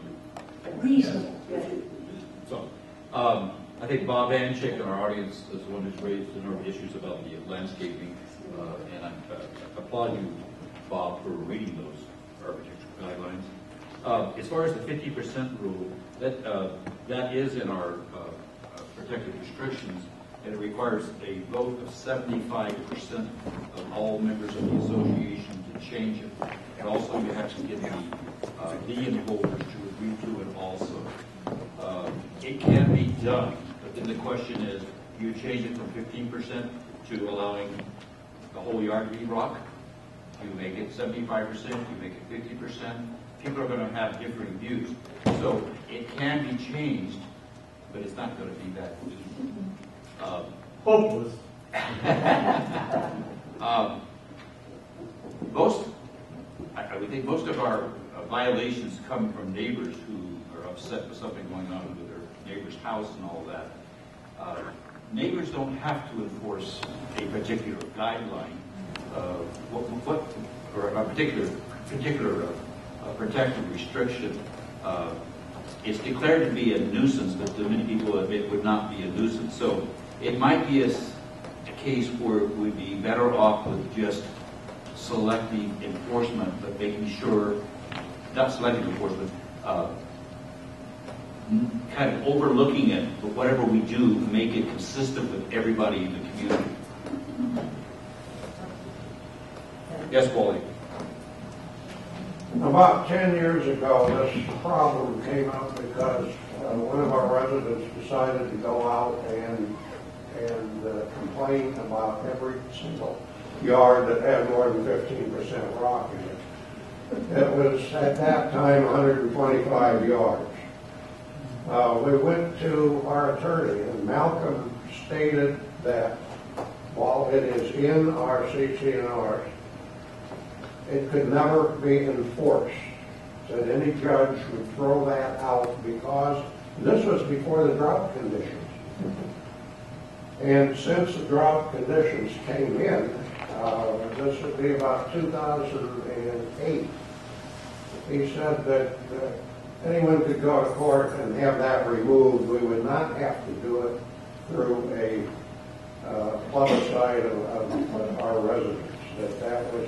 I think Bob Anchik in our audience is the one who's raised a number of issues about the landscaping, and I applaud you, Bob, for reading those architectural guidelines. As far as the 50% rule, that is in our protected restrictions, and it requires a vote of 75% of all members of the association to change it. And also you have to get the lien holders to agree to it also. It can be done, but then the question is, you change it from 15% to allowing the whole yard to be rock? You make it 75%, you make it 50%. People are going to have different views. So it can be changed, but it's not going to be that easy. Hopeless. I would think most of our violations come from neighbors who are upset with something going on with their neighbor's house and all that. Neighbors don't have to enforce a particular guideline, or a particular protective restriction. It's declared to be a nuisance, but to many people it would not be a nuisance. So it might be a case where it would be better off with just selective enforcement, but making sure, not selective enforcement, kind of overlooking it, but whatever we do, make it consistent with everybody in the community. Yes, Wally? About 10 years ago, this problem came up because one of our residents decided to go out and complain about every single yard that had more than 15% rock in it. It was, at that time, 125 yards. We went to our attorney, and Malcolm stated that while it is in our CCNRs, it could never be enforced. That any judge would throw that out because this was before the drought conditions. And since the drought conditions came in, this would be about 2008, he said that anyone could go to court and have that removed. We would not have to do it through a plebiscite of our residents. That was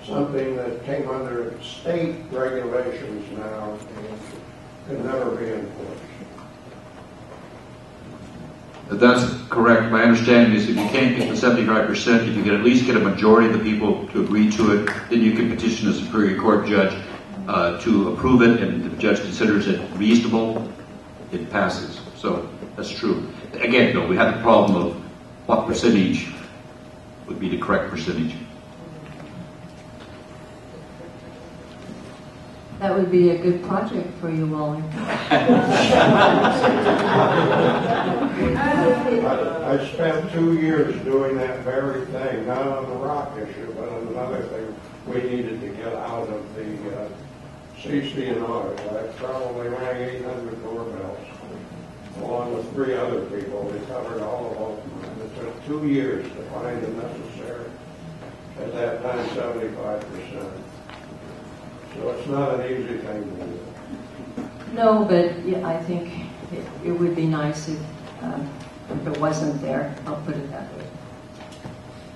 something that came under state regulations now and could never be enforced. That's correct. My understanding is if you can't get the 75%, if you can at least get a majority of the people to agree to it, then you can petition the Superior Court judge to approve it, and if the judge considers it reasonable, it passes. So that's true. Again, though, we have the problem of what percentage would be the correct percentage. That would be a good project for you, Wally. I spent 2 years doing that very thing, not on the rock issue, but on another thing we needed to get out of the CCNRs. I probably rang 800 doorbells, along with 3 other people. We covered all of them. It took 2 years to find the necessary, at that time, 75%. So it's not an easy thing to do. No, but yeah, I think it would be nice if it wasn't there. I'll put it that way.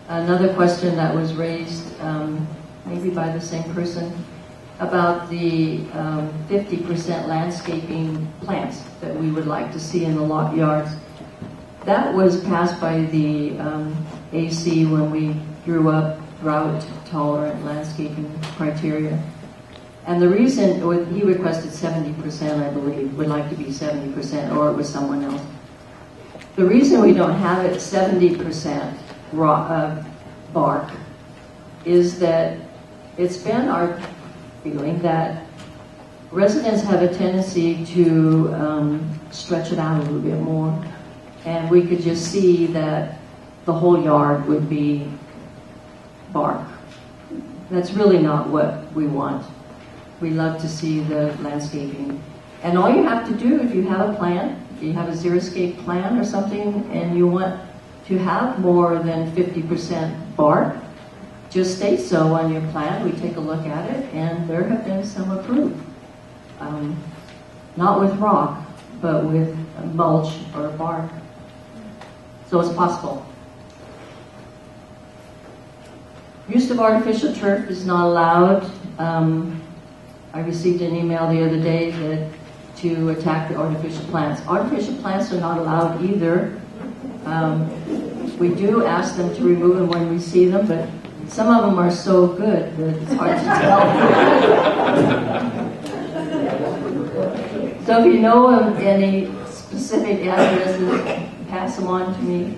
Another question that was raised, maybe by the same person, about the 50% landscaping plants that we would like to see in the lot yards. That was passed by the AC when we drew up drought-tolerant landscaping criteria. And the reason, he requested 70%, I believe, would like to be 70%, or it was someone else. The reason we don't have it 70% bark is that it's been our feeling that residents have a tendency to stretch it out a little bit more, and we could just see that the whole yard would be bark. That's really not what we want. We love to see the landscaping. And all you have to do, if you have a plan, if you have a xeriscape plan or something, and you want to have more than 50% bark, just state so on your plan. We take a look at it, and there have been some approved. Not with rock, but with mulch or bark. So it's possible. Use of artificial turf is not allowed. I received an email the other day that to attack the artificial plants. Artificial plants are not allowed either. We do ask them to remove them when we see them, but Some of them are so good that it's hard to tell. So if you know of any specific addresses, pass them on to me.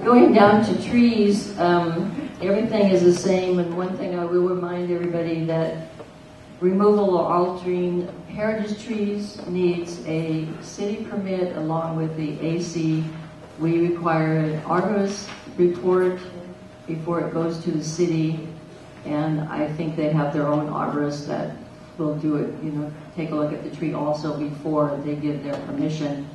Going down to trees, everything is the same, and one thing I will remind everybody that removal or altering heritage trees needs a city permit along with the AC. We require an arborist report before it goes to the city, and I think they have their own arborist that will do it, take a look at the tree also before they give their permission.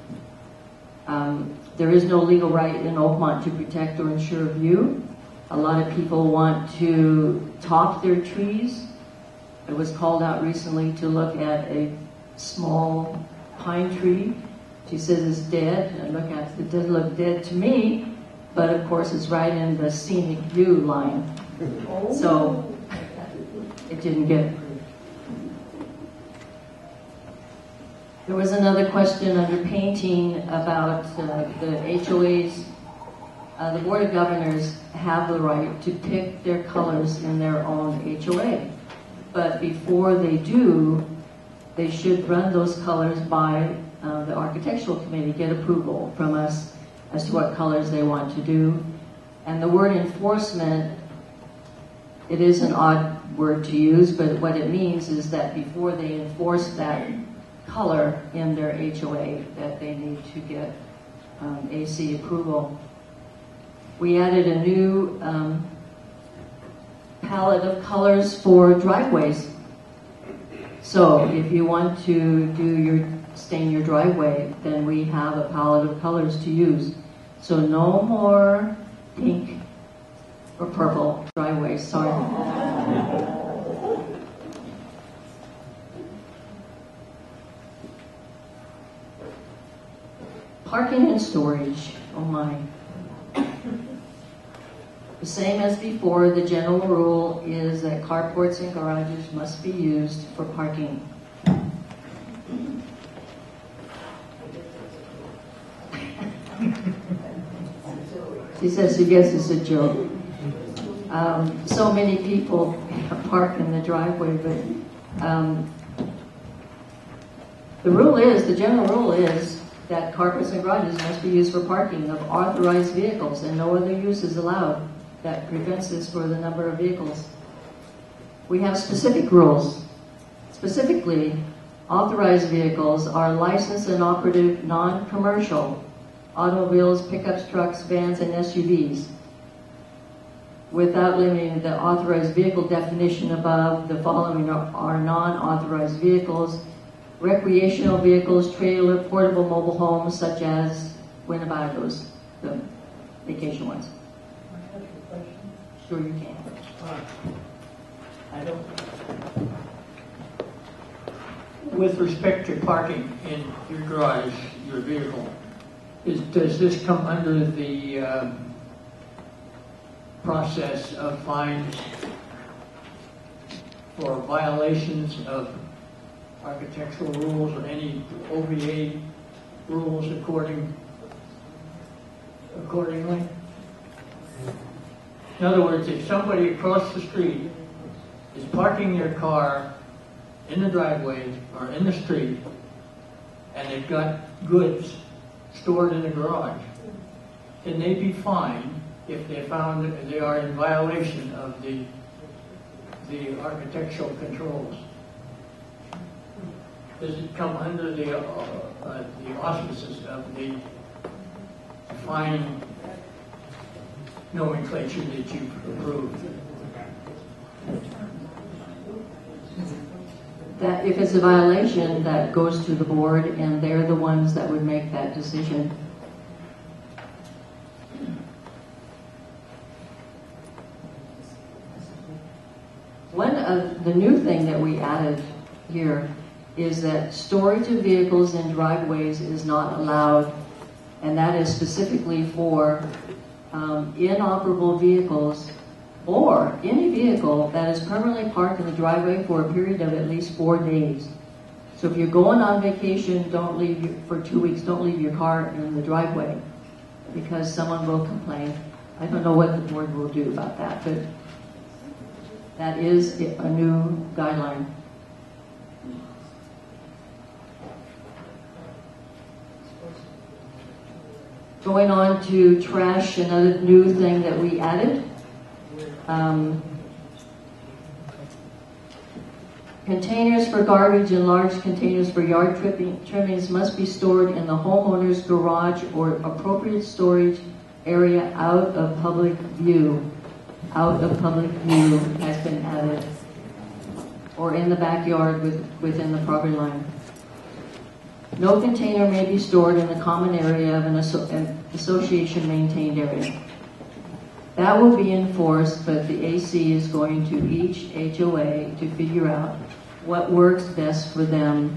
There is no legal right in Oakmont to protect or ensure view. A lot of people want to top their trees. I was called out recently to look at a small pine tree. She says it's dead. I look at it, it doesn't look dead to me, but of course it's right in the scenic view line. So it didn't get approved. There was another question under painting about the HOAs. The Board of Governors have the right to pick their colors in their own HOA. But before they do, they should run those colors by the Architectural Committee, get approval from us as to what colors they want to do. And the word enforcement, it is an odd word to use, but what it means is that before they enforce that color in their HOA, that they need to get AC approval. We added a new palette of colors for driveways. So if you want to stain your driveway, then we have a palette of colors to use. So no more pink or purple driveways, sorry. Parking and storage, oh my. The same as before, the general rule is that carports and garages must be used for parking. She says she guess it's a joke. So many people park in the driveway, but the general rule is that carports and garages must be used for parking of authorized vehicles and no other use is allowed. That prevents this for the number of vehicles. We have specific rules. Specifically, authorized vehicles are licensed and operative non-commercial automobiles, pickups, trucks, vans, and SUVs. Without limiting the authorized vehicle definition above, the following are non-authorized vehicles: recreational vehicles, trailer, portable mobile homes, such as Winnebagos, the vacation ones. Sure you can. I don't. With respect to parking in your garage, your vehicle, does this come under the process of fines for violations of architectural rules or any OVA rules accordingly? In other words, if somebody across the street is parking their car in the driveway or in the street and they've got goods stored in the garage, can they be fined if they found that they are in violation of the architectural controls? Does it come under the auspices of the fine nomenclature that you've approved? That if it's a violation, that goes to the board, and they're the ones that would make that decision. One of the new thing that we added here is that storage of vehicles in driveways is not allowed, and that is specifically for inoperable vehicles or any vehicle that is permanently parked in the driveway for a period of at least 4 days. So if you're going on vacation, for 2 weeks, don't leave your car in the driveway because someone will complain. I don't know what the board will do about that, but that is a new guideline. Going on to trash, another new thing that we added. Containers for garbage and large containers for yard trimmings must be stored in the homeowner's garage or appropriate storage area out of public view. Out of public view has been added. Or in the backyard within the property line. No container may be stored in the common area of an association maintained area. That will be enforced, but the AC is going to each HOA to figure out what works best for them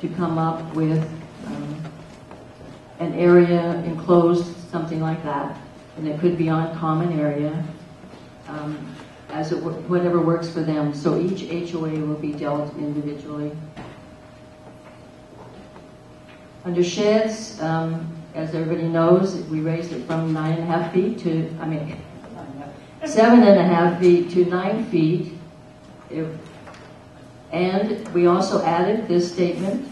to come up with an area enclosed, something like that, and it could be on common area, whatever works for them. So each HOA will be dealt individually. Under sheds, as everybody knows, we raised it from 9.5 feet to, 7.5 feet to 9 feet. And we also added this statement: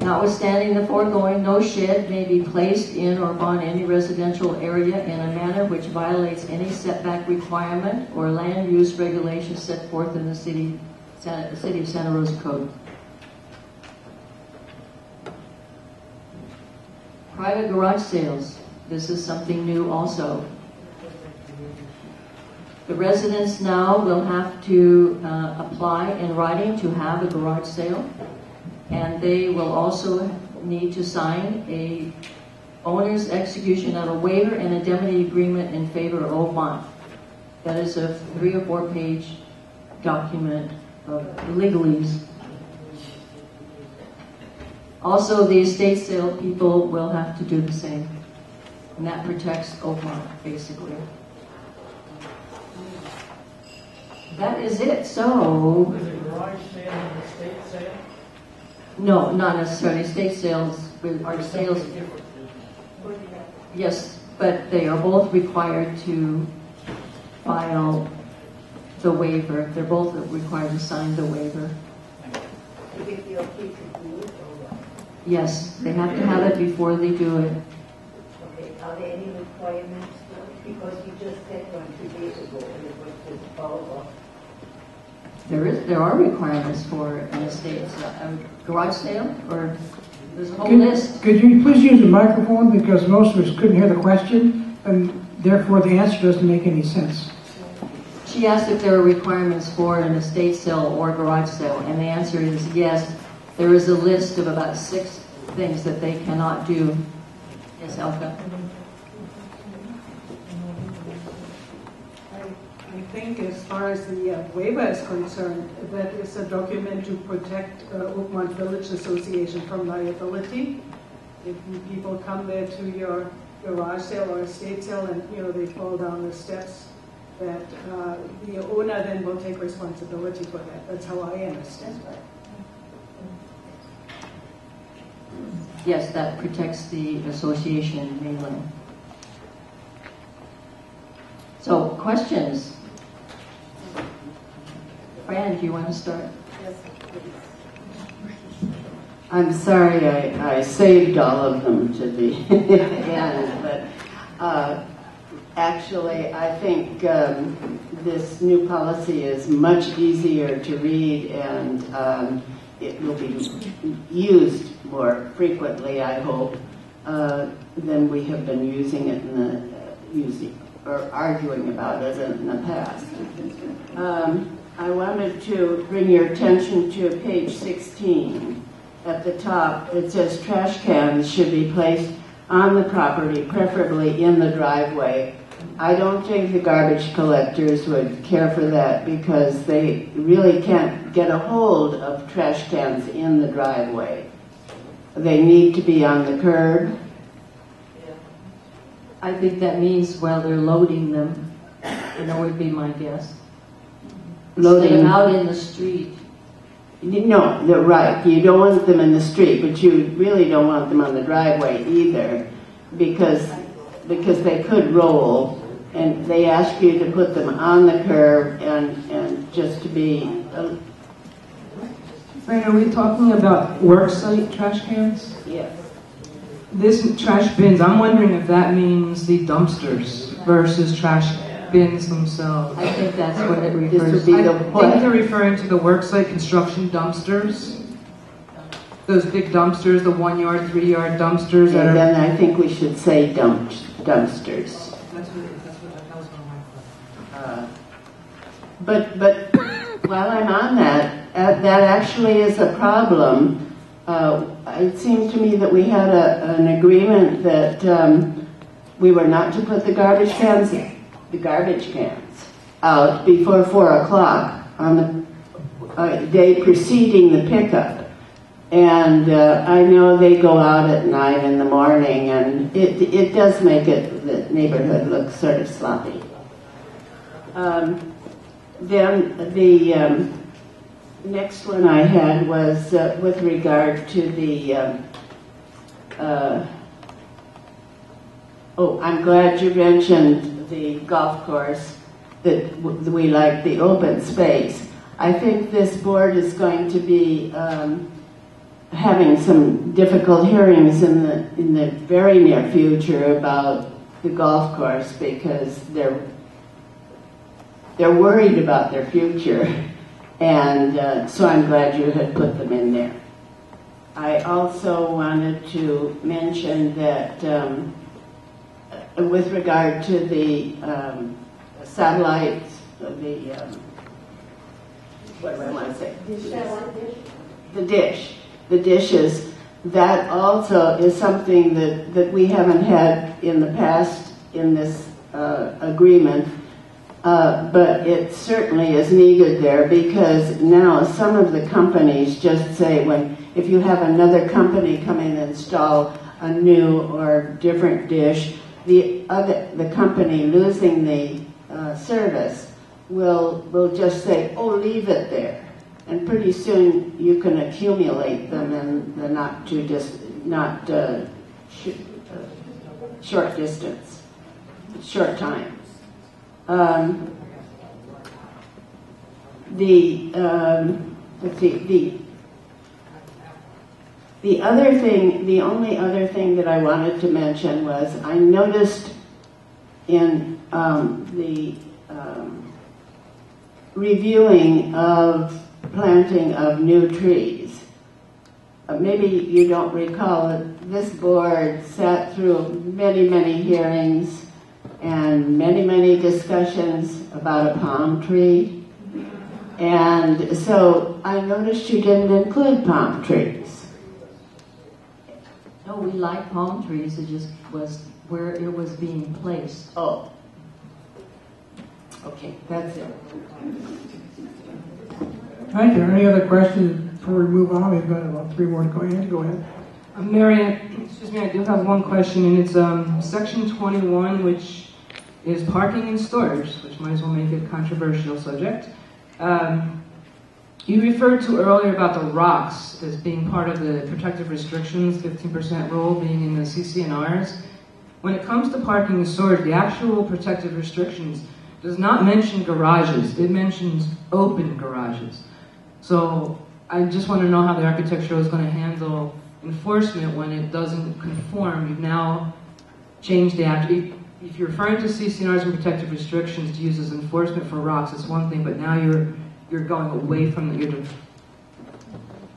notwithstanding the foregoing, no shed may be placed in or upon any residential area in a manner which violates any setback requirement or land use regulations set forth in the City of Santa Rosa Code. Private garage sales. This is something new also. The residents now will have to apply in writing to have a garage sale, and they will also need to sign a owner's execution of a waiver and indemnity agreement in favor of Oakmont. That is a 3 or 4 page document of legalese. Also, the estate sale people will have to do the same, and that protects Oakmont, basically. That is it. So, is a garage sale and estate sale? No, not necessarily. Estate sales are sales. Yes, but they are both required to file the waiver. They're both required to sign the waiver. Yes, they have to have it before they do it. Okay, are there any requirements? Because you just said 1 2 days ago and it was just follow-up. There are requirements for an estate garage sale, or there's a whole list. Could you please use the microphone, because most of us couldn't hear the question, and therefore the answer doesn't make any sense. She asked if there are requirements for an estate sale or garage sale, and the answer is yes. There is a list of about 6 things that they cannot do. Yes, Elka? I think as far as the waiver is concerned, that is a document to protect Oakmont Village Association from liability. If people come there to your garage sale or estate sale and they fall down the steps, that the owner then will take responsibility for that. That's how I understand it. Yes, that protects the association mainly. So, questions? Fran, do you want to start? Yes, please. I'm sorry I saved all of them to the end, but actually I think this new policy is much easier to read, and it will be used more frequently, I hope, than we have been using it or arguing about it in the past. I wanted to bring your attention to page 16. At the top, it says trash cans should be placed on the property, preferably in the driveway. I don't think the garbage collectors would care for that because they really can't get a hold of trash cans in the driveway. They need to be on the curb. I think that means while they're loading them, that would be my guess. Instead of out in the street. No, they're right. You don't want them in the street, but you really don't want them on the driveway either, because because they could roll, and they ask you to put them on the curb and just to be. Right, are we talking about worksite trash cans? Yes. This trash bins, I'm wondering if that means the dumpsters versus trash bins themselves. I think that's what it refers to. This would be the I think they're referring to the worksite construction dumpsters. Those big dumpsters, the 1 yard, 3 yard dumpsters. And then I think we should say dumpsters. That's what that was my point. But while I'm on that, that actually is a problem. It seemed to me that we had an agreement that we were not to put the garbage cans out before 4 o'clock on the day preceding the pickup. And I know they go out at 9 in the morning, and it does make the neighborhood look sort of sloppy. Then the next one I had was with regard to the I'm glad you mentioned the golf course, that we like the open space. I think this board is going to be having some difficult hearings in the very near future about the golf course, because they're worried about their future. And so I'm glad you had put them in there. I also wanted to mention that with regard to the satellites, what do I want to say? The dishes, that also is something that we haven't had in the past in this agreement. But it certainly is needed there, because now some of the companies just say, if you have another company come in and install a new or different dish, the company losing the service will just say, oh, leave it there. And pretty soon you can accumulate them in the short distance, short time. The only other thing that I wanted to mention was I noticed in the reviewing of planting of new trees. Maybe you don't recall that this board sat through many, many hearings and many, many discussions about a palm tree. And so I noticed you didn't include palm trees. No, we like palm trees, it just was where it was being placed. Oh. Okay, that's it. Thank you. Any other questions before we move on? We've got about 3 more to go ahead. Go ahead. Marianne, excuse me, I do have one question, and it's section 21, which is parking and storage, which might as well make it a controversial subject. You referred to earlier about the rocks as being part of the protective restrictions, 15% rule being in the CCNRs. When it comes to parking and storage, the actual protective restrictions does not mention garages. It mentions open garages. So I just want to know how the architecture is going to handle enforcement when it doesn't conform. You've now changed the if you're referring to CCNRs and protective restrictions to use as enforcement for rocks, it's one thing, but now you're going away from you're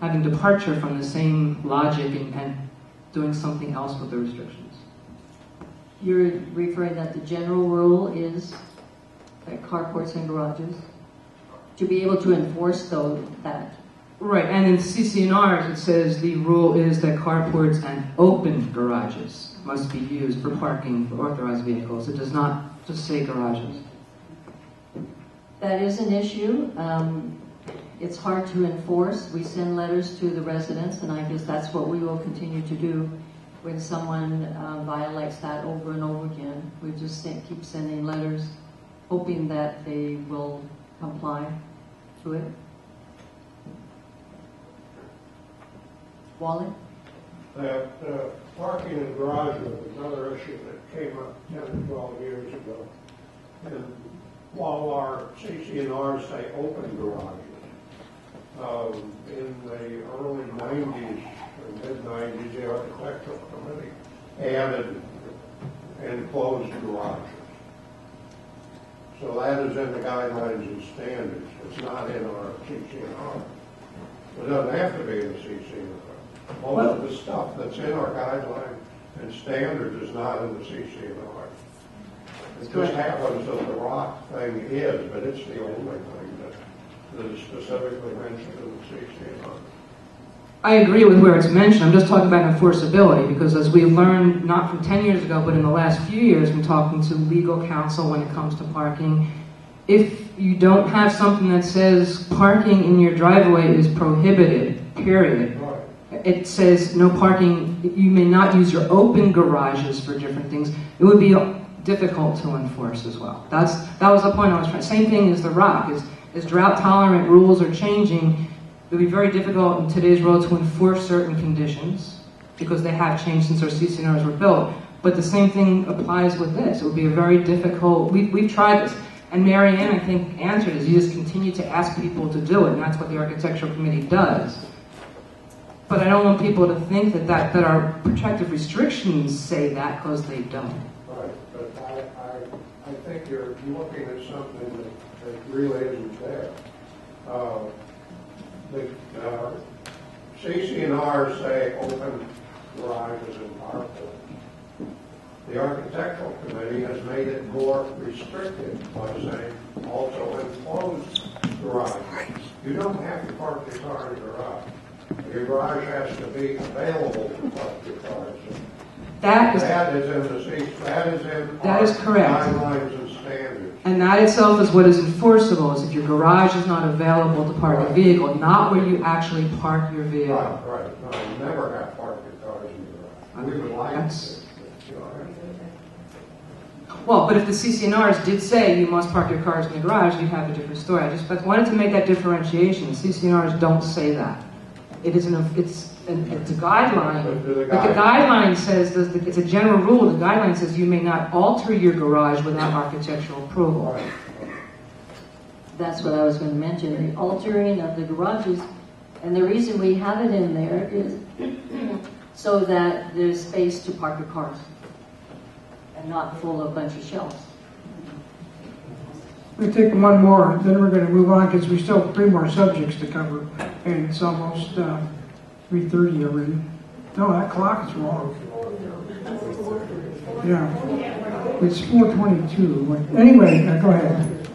having departure from the same logic and doing something else with the restrictions. You're referring that the general rule is that carports and garages, to be able to enforce that. Right, and in CCNRs it says the rule is that carports and open garages must be used for parking for authorized vehicles. It does not just say garages. That is an issue. It's hard to enforce. We send letters to the residents, and I guess that's what we will continue to do when someone violates that over and over again. We just keep sending letters, hoping that they will comply to it. Wally? that parking in garages was another issue that came up 10 or 12 years ago. And while our CC&Rs say open garages, in the early 90s or mid-90s, the Architectural Committee added enclosed garages. So that is in the guidelines and standards. It's not in our CC&R. It doesn't have to be in the CC&R. Most of the stuff that's in our guidelines and standards is not in the CC&R. It just happens that the rock thing is, but it's the only thing that is specifically mentioned in the CC&R. I agree with where it's mentioned. I'm just talking about enforceability, because as we learned, not from 10 years ago, but in the last few years, from talking to legal counsel when it comes to parking, if you don't have something that says parking in your driveway is prohibited, period, it says no parking, you may not use your open garages for different things, it would be difficult to enforce as well. That was the point I was trying. Same thing as the rock. As drought-tolerant rules are changing, it would be very difficult in today's world to enforce certain conditions because they have changed since our CC&Rs were built. But the same thing applies with this. It would be a very difficult. We've tried this, and Mary Ann, I think, answered is you just continue to ask people to do it, and that's what the Architectural Committee does. But I don't want people to think that our protective restrictions say that, because they don't. Right, but I think you're looking at something that really isn't there. The CC&R say open garages and carports. The Architectural Committee has made it more restrictive by saying also enclosed garages. You don't have to park your car in your garage. Your garage has to be available to park your cars in. That is correct. Guidelines and standards. And that itself is what is enforceable, is if your garage is not available to park your vehicle, not where you actually park your vehicle. Right. No, you never have parked your cars in your garage. We would like to. Well, but if the CC&Rs did say you must park your cars in the garage, you'd have a different story. I just wanted to make that differentiation. The CC&Rs don't say that. It's a guideline, but the guideline says, it's a general rule, the guideline says you may not alter your garage without architectural approval. That's what I was going to mention, the altering of the garages. And the reason we have it in there is so that there's space to park your cars and not full of a bunch of shelves. We'll take one more, then we're going to move on because we still have 3 more subjects to cover, and it's almost 3:30 already. No, that clock is wrong. Yeah, it's 4:22. Anyway, go ahead.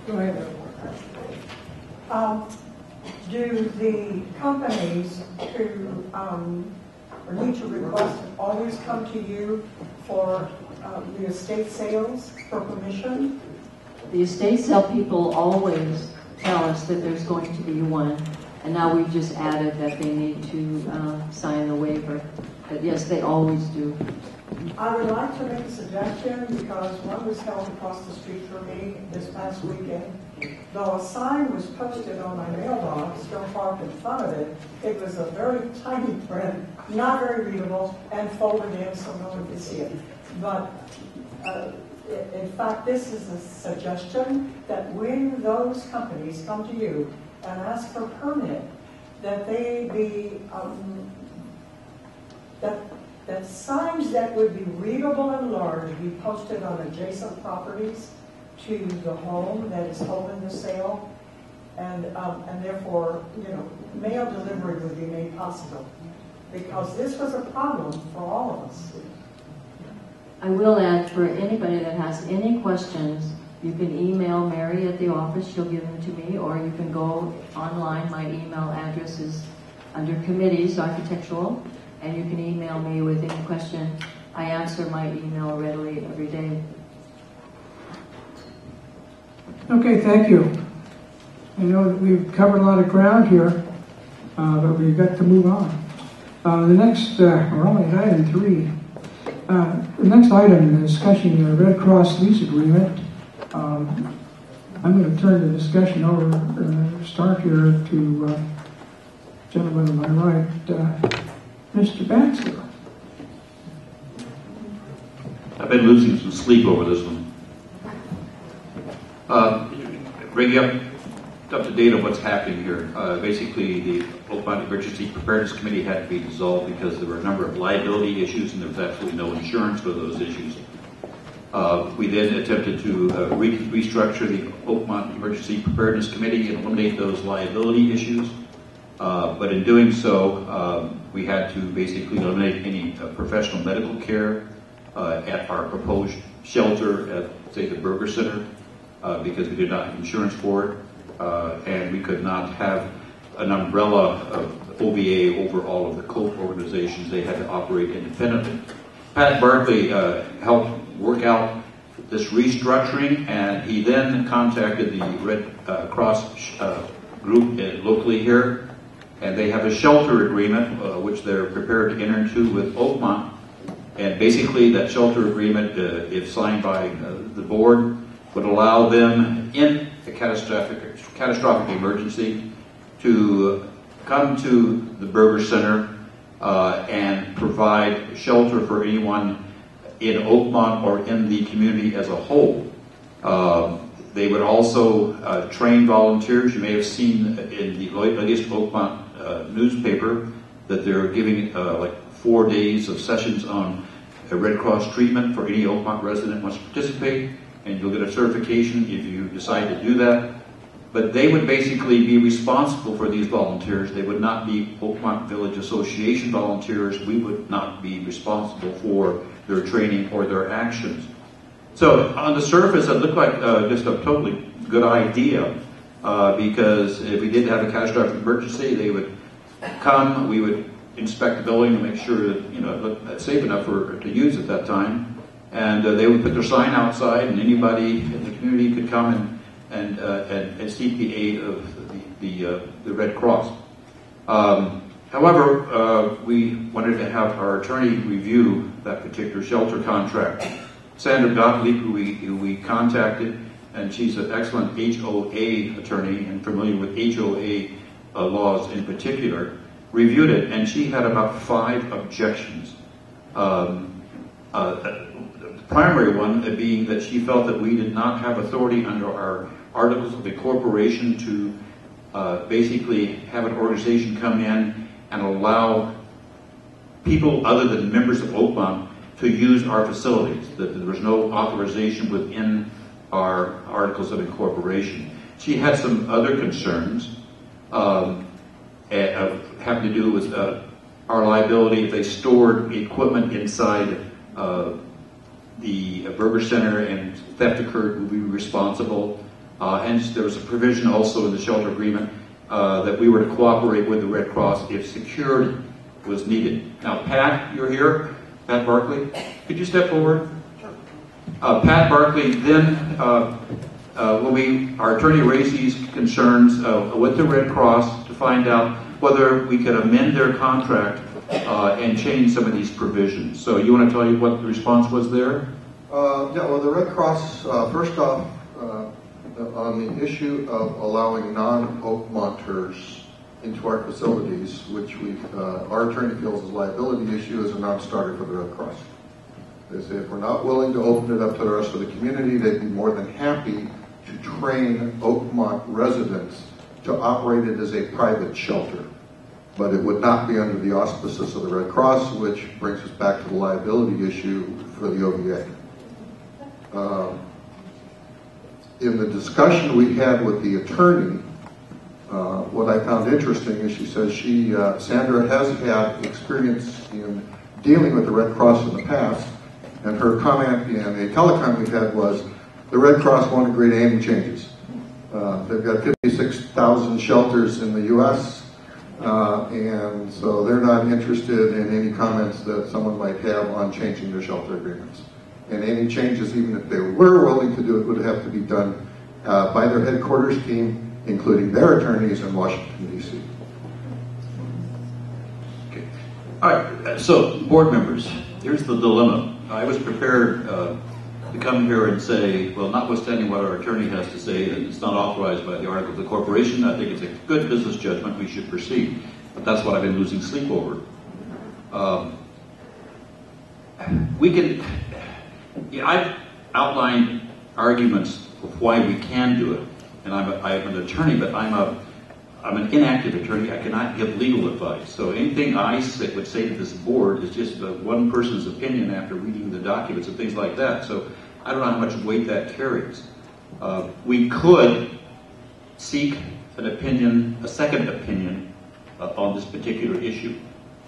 Go ahead. Do the companies who need to request always come to you for the estate sales for permission? The estate sale people always tell us that there's going to be one, and now we've just added that they need to sign the waiver. But yes, they always do. I would like to make a suggestion because one was held across the street from me this past weekend. Though a sign was posted on my mailbox, don't park in front of it, it was a very tiny print, not very readable, and folded in so no one could see it. But in fact, this is a suggestion that when those companies come to you and ask for permit, that they be, that signs that would be readable and large be posted on adjacent properties to the home that is holding the sale, and therefore, mail delivery would be made possible, because this was a problem for all of us. I will add, for anybody that has any questions, you can email Mary at the office, she'll give them to me, or you can go online. My email address is under committees, architectural, and you can email me with any question. I answer my email readily every day. Okay, thank you. I know that we've covered a lot of ground here, but we've got to move on. The next, we're only at item 3. The next item is discussing the Red Cross lease agreement. I'm going to turn the discussion over, start here to gentleman on my right. Mr. Baxter. I've been losing some sleep over this one. Bring you up to date on what's happening here. Basically, the Oakmont Emergency Preparedness Committee had to be dissolved because there were a number of liability issues and there was absolutely no insurance for those issues. We then attempted to restructure the Oakmont Emergency Preparedness Committee and eliminate those liability issues. But in doing so, we had to basically eliminate any professional medical care at our proposed shelter at, say, the Burger Center, because we did not have insurance for it, and we could not have an umbrella of OVA over all of the COPE organizations. They had to operate independently. Pat Barkley helped work out this restructuring, and he then contacted the Red Cross group locally here, and they have a shelter agreement which they're prepared to enter into with Oakmont. And basically that shelter agreement, if signed by the board, would allow them in a catastrophic emergency to come to the Burger Center and provide shelter for anyone in Oakmont or in the community as a whole. They would also train volunteers. You may have seen in the latest Oakmont newspaper that they're giving like 4 days of sessions on Red Cross treatment for any Oakmont resident who wants to participate, and you'll get a certification if you decide to do that. But they would basically be responsible for these volunteers. They would not be Oakmont Village Association volunteers. We would not be responsible for their training or their actions. So on the surface, it looked like just a totally good idea, because if we did have a catastrophic emergency, they would come, we would inspect the building to make sure that it looked safe enough to use at that time, and they would put their sign outside, and anybody in the community could come and seek the aid of the Red Cross. However, we wanted to have our attorney review that particular shelter contract. Sandra Gottlieb, who we contacted, and she's an excellent HOA attorney and familiar with HOA laws in particular, reviewed it, and she had about 5 objections. The primary one being that she felt that we did not have authority under our Articles of Incorporation to basically have an organization come in and allow people other than members of Oakmont to use our facilities, that there was no authorization within our Articles of Incorporation. She had some other concerns having to do with our liability if they stored equipment inside the Burger Center and theft occurred, would we be responsible? And there was a provision also in the shelter agreement that we were to cooperate with the Red Cross if security was needed. Now, Pat, you're here. Pat Barkley, could you step forward? Pat Barkley then, when our attorney raised these concerns with the Red Cross to find out whether we could amend their contract and change some of these provisions. So you want to tell you what the response was there? Yeah, well, the Red Cross, first off, on the issue of allowing non-Oakmonters into our facilities, which our attorney feels is a liability issue, is a non-starter for the Red Cross. They say if we're not willing to open it up to the rest of the community, they'd be more than happy to train Oakmont residents to operate it as a private shelter. But it would not be under the auspices of the Red Cross, which brings us back to the liability issue for the OVA. In the discussion we had with the attorney, what I found interesting is she says Sandra has had experience in dealing with the Red Cross in the past, and her comment in a telecom we had was, the Red Cross won't agree to any changes. They've got 56,000 shelters in the U.S., and so they're not interested in any comments that someone might have on changing their shelter agreements. And any changes, even if they were willing to do it, would have to be done by their headquarters team, including their attorneys in Washington, D.C. Okay. All right, so board members, here's the dilemma. I was prepared to come here and say, well, notwithstanding what our attorney has to say, that it's not authorized by the Articles of Corporation, I think it's a good business judgment, we should proceed. But that's what I've been losing sleep over. We can, I've outlined arguments of why we can do it, and I'm an attorney, but I'm an inactive attorney. I cannot give legal advice. So anything I would say to this board is just one person's opinion after reading the documents and things like that. So I don't know how much weight that carries. We could seek an opinion, a second opinion on this particular issue.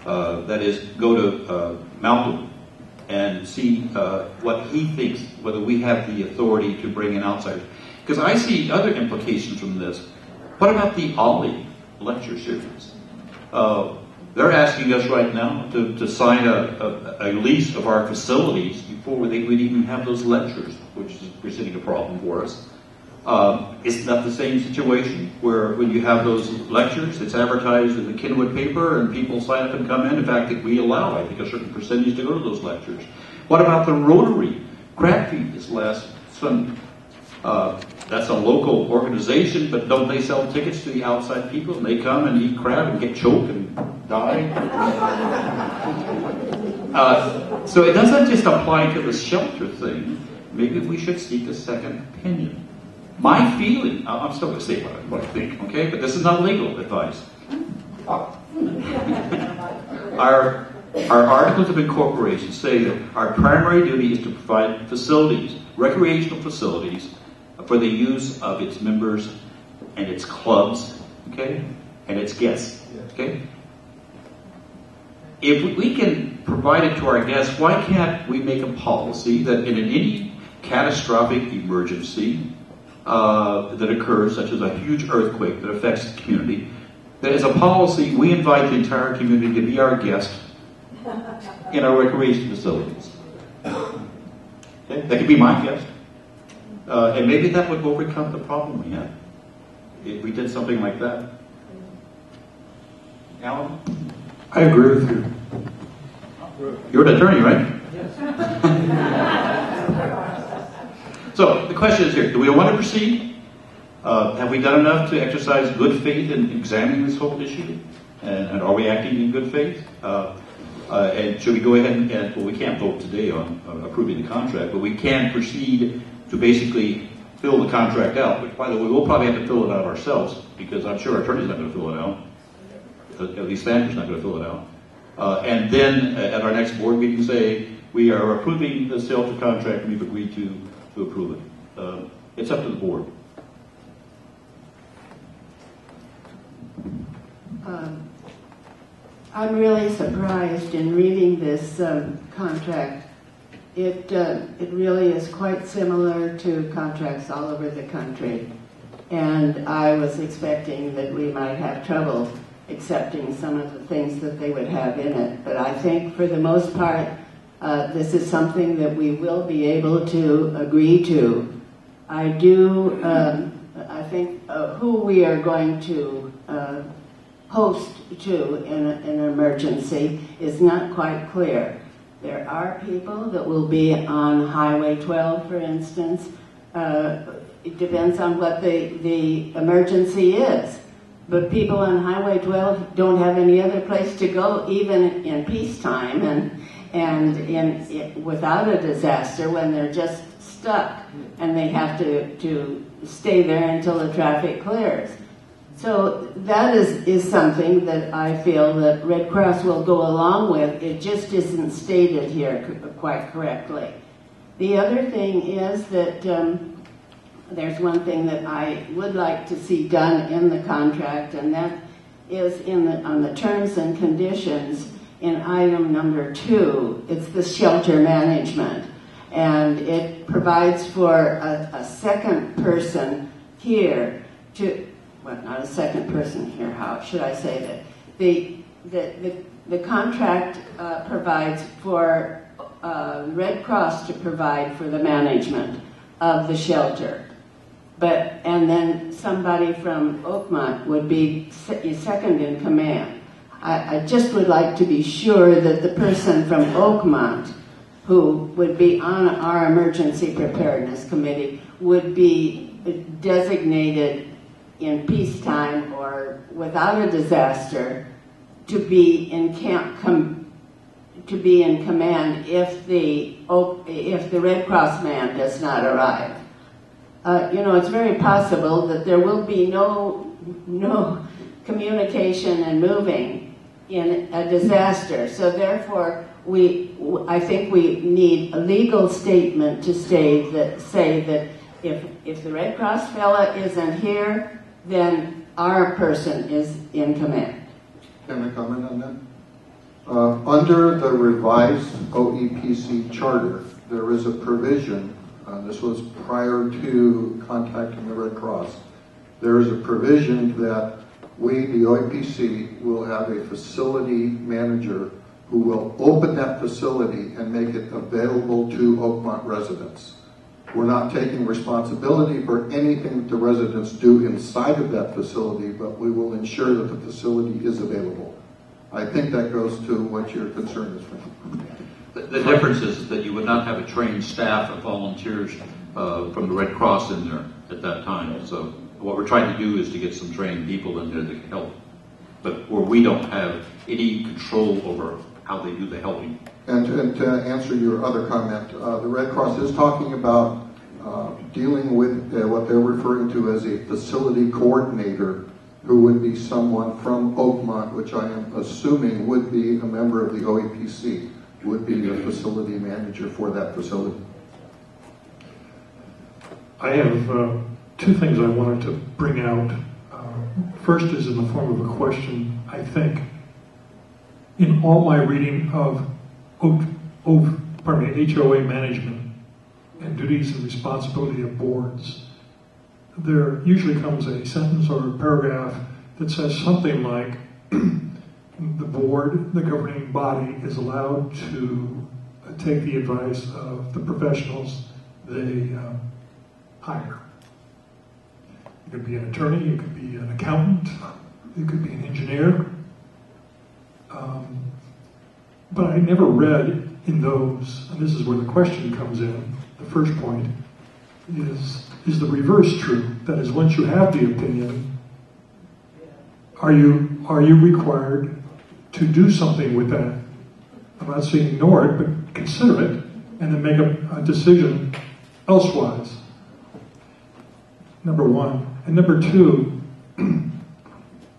That is, go to Malcolm and see what he thinks, whether we have the authority to bring in outsiders. Because I see other implications from this. What about the OLLI lecture series? They're asking us right now to sign a lease of our facilities before we'd even have those lectures, which is presenting a problem for us. Isn't that the same situation where when you have those lectures, it's advertised in the Kenwood paper and people sign up and come in? In fact, we allow, I think, a certain percentage to go to those lectures. What about the Rotary crab feed this last Sunday? That's a local organization, but don't they sell tickets to the outside people? And they come and eat crab and get choked and die? So it doesn't just apply to the shelter thing. Maybe we should seek a second opinion. My feeling, I'm still going to say what I think, okay? But this is not legal advice. Our articles of incorporation say that our primary duty is to provide facilities, recreational facilities, for the use of its members and its clubs, okay, and its guests, okay? If we can provide it to our guests, why can't we make a policy that in any catastrophic emergency that occurs, such as a huge earthquake that affects the community, that as a policy, we invite the entire community to be our guest in our recreation facilities. Okay? That could be my guest. And maybe that would overcome the problem we have if we did something like that. Alan? I agree with you. You're an attorney, right? Yes. So the question is here, do we want to proceed? Have we done enough to exercise good faith in examining this whole issue? And are we acting in good faith? And should we go ahead and, well, we can't vote today on approving the contract, but we can proceed to basically fill the contract out, which, by the way, we'll probably have to fill it out ourselves, because I'm sure our attorney's not going to fill it out. At least Sanders not going to fill it out. And then at our next board meeting say, we are approving the shelter contract and we've agreed to approve it. It's up to the board. I'm really surprised in reading this contract. It really is quite similar to contracts all over the country. And I was expecting that we might have trouble accepting some of the things that they would have in it. But I think for the most part, this is something that we will be able to agree to. I think who we are going to host to in an emergency is not quite clear. There are people that will be on Highway 12, for instance. It depends on what the emergency is. But people on Highway 12 don't have any other place to go, even in peacetime and without a disaster, when they're just stuck and they have to stay there until the traffic clears. So that is something that I feel that Red Cross will go along with. It just isn't stated here quite correctly. The other thing is that there's one thing that I would like to see done in the contract, and that is on the terms and conditions in item number 2. It's the shelter management, and it provides for a second person here to, well, not a second person here, how should I say that? The contract provides for Red Cross to provide for the management of the shelter. And then somebody from Oakmont would be second in command. I just would like to be sure that the person from Oakmont who would be on our emergency preparedness committee would be designated in peacetime or without a disaster to be in Camp to be in command if the Red Cross man does not arrive. It's very possible that there will be no communication and moving in a disaster. So therefore, I think we need a legal statement to say that if the Red Cross fella isn't here, then our person is in command. Can I comment on that? Under the revised OEPC charter, there is a provision, this was prior to contacting the Red Cross, there is a provision that we, the OEPC, will have a facility manager who will open that facility and make it available to Oakmont residents. We're not taking responsibility for anything that the residents do inside of that facility, but we will ensure that the facility is available. I think that goes to what your concern is. The difference is that you would not have a trained staff of volunteers from the Red Cross in there at that time. So what we're trying to do is to get some trained people in there that can help, but where we don't have any control over how they do the helping. And to answer your other comment, the Red Cross is talking about dealing with what they're referring to as a facility coordinator, who would be someone from Oakmont, which I am assuming would be a member of the OEPC, would be a facility manager for that facility. I have two things I wanted to bring out. First is in the form of a question. I think in all my reading of HOA management and duties and responsibility of boards, there usually comes a sentence or a paragraph that says something like the board, the governing body, is allowed to take the advice of the professionals they hire. It could be an attorney, it could be an accountant, it could be an engineer. But I never read in those, and this is where the question comes in, the first point, is the reverse true? That is, once you have the opinion, are you required to do something with that? I'm not saying ignore it, but consider it, and then make a decision elsewise. Number one. And number two,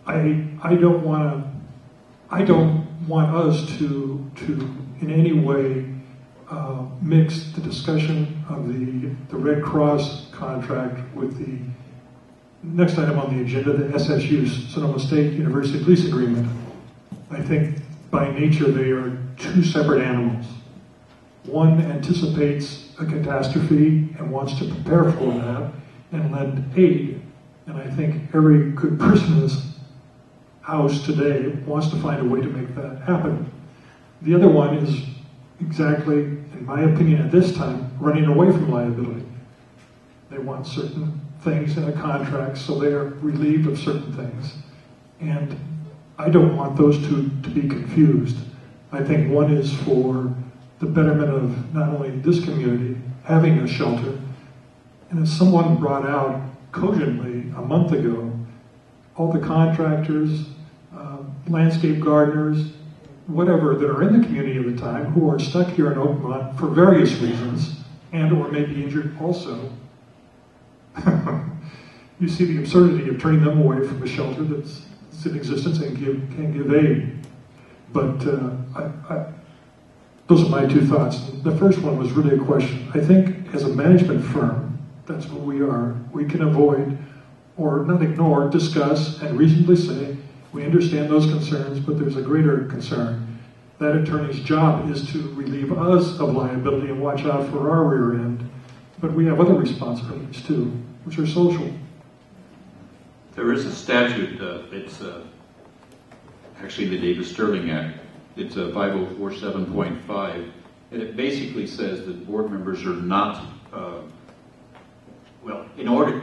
I don't want us to in any way mix the discussion of the Red Cross contract with the next item on the agenda, the SSU, Sonoma State University Lease Agreement. I think by nature they are two separate animals. One anticipates a catastrophe and wants to prepare for that and lend aid. And I think every good person in this house today wants to find a way to make that happen. The other one is exactly, in my opinion at this time, running away from liability. They want certain things in a contract, so they are relieved of certain things. And I don't want those two to be confused. I think one is for the betterment of not only this community, having a shelter, and as someone brought out cogently a month ago, all the contractors, landscape gardeners, whatever, that are in the community at the time, who are stuck here in Oakmont for various reasons, and or may be injured also. You see the absurdity of turning them away from a shelter that's in existence and can give aid. But those are my two thoughts. The first one was really a question. I think as a management firm, that's what we are. We can avoid, or not ignore, discuss, and reasonably say, we understand those concerns, but there's a greater concern. That attorney's job is to relieve us of liability and watch out for our rear end. But we have other responsibilities too, which are social. There is a statute, it's actually the Davis Sterling Act. It's 5047.5, and it basically says that board members are not, in order,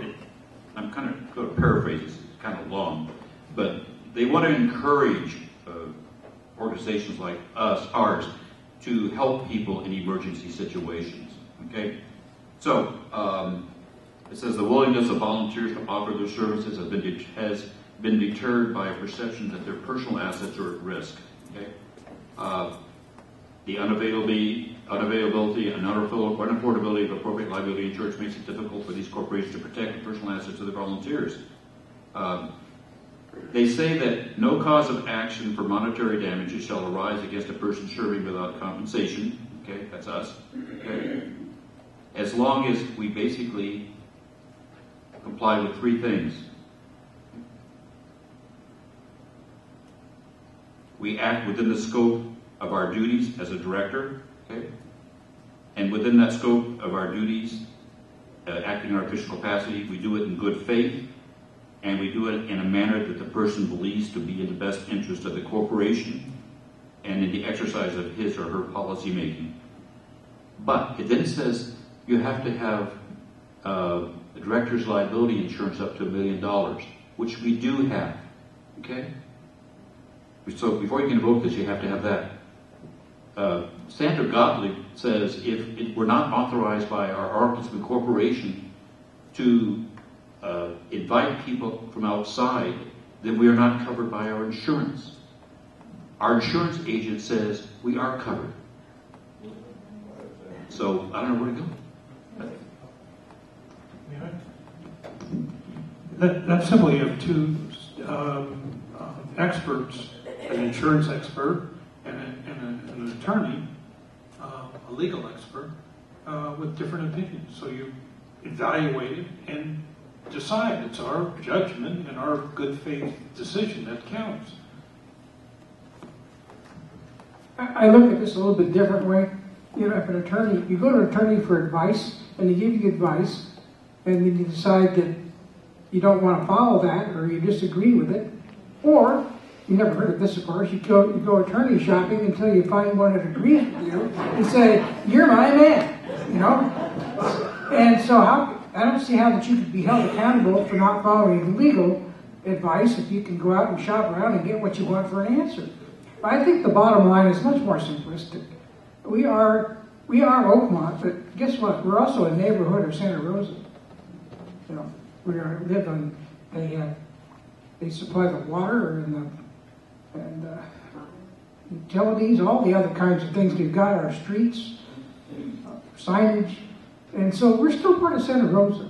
I'm kind of going to paraphrase this, it's kind of long, but they want to encourage organizations like ours, to help people in emergency situations, okay? So, it says the willingness of volunteers to offer their services has been deterred by a perception that their personal assets are at risk, okay? The unavailability and unaffordability of appropriate liability insurance makes it difficult for these corporations to protect the personal assets of their volunteers. They say that no cause of action for monetary damages shall arise against a person serving without compensation. Okay, that's us. Okay. As long as we basically comply with three things. We act within the scope of our duties as a director, okay? And within that scope of our duties, acting in our official capacity, we do it in good faith, and we do it in a manner that the person believes to be in the best interest of the corporation and in the exercise of his or her policy making. But it then says you have to have the director's liability insurance up to $1 million, which we do have, okay? So before you can invoke this, you have to have that. Sandra Gottlieb says if we're not authorized by our Ombudsman Corporation to invite people from outside, then we are not covered by our insurance. Our insurance agent says we are covered. So I don't know where to go. That's simply you have two experts, an insurance expert and an attorney, a legal expert, with different opinions. So you evaluate it and decide. It's our judgment and our good faith decision that counts. I look at this a little bit different way. You know, if an attorney, you go to an attorney for advice, and they give you advice, and then you decide that you don't want to follow that, or you disagree with it, or you never heard of this, of course. You go attorney shopping until you find one that agrees with you, and say, "You're my man," you know. And so, I don't see how that you could be held accountable for not following legal advice if you can go out and shop around and get what you want for an answer. I think the bottom line is much more simplistic. We are Oakmont, but guess what? We're also a neighborhood of Santa Rosa. You know, we live on. They supply the water and utilities, all the other kinds of things we've got. Our streets, signage, and so we're still part of Santa Rosa.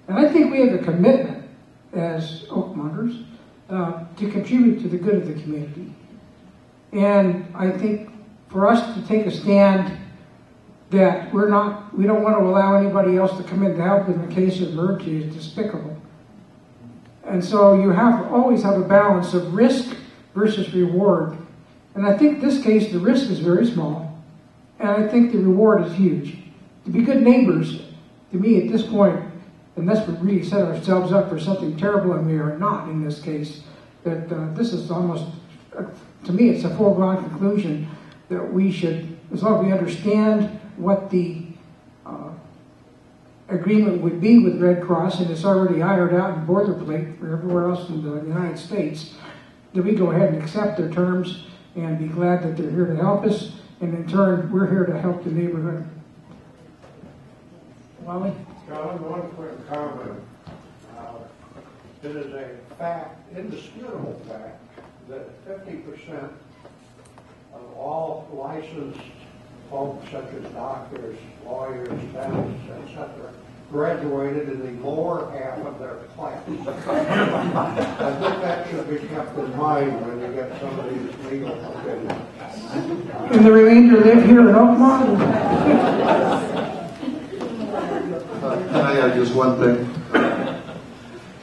And I think we have a commitment as Oakmonters to contribute to the good of the community. And I think for us to take a stand that we don't want to allow anybody else to come in to help in the case of emergency is despicable. And so you always have a balance of risk versus reward. And I think in this case the risk is very small, and I think the reward is huge. To be good neighbors, to me at this point, unless we really set ourselves up for something terrible, and we are not in this case, that this is almost, to me, it's a foregone conclusion that we should, as long as we understand what the agreement would be with Red Cross, and it's already ironed out in boilerplate for everywhere else in the United States, that we go ahead and accept their terms and be glad that they're here to help us, and in turn, we're here to help the neighborhood. Wally? John, one quick comment. It is a fact, indisputable fact, that 50% of all licensed folks, such as doctors, lawyers, dentists, etc., graduated in the lower half of their class. I think that should be kept in mind when you get some of these legal opinions. And the remainder live here in Oakmont? Can I add just one thing?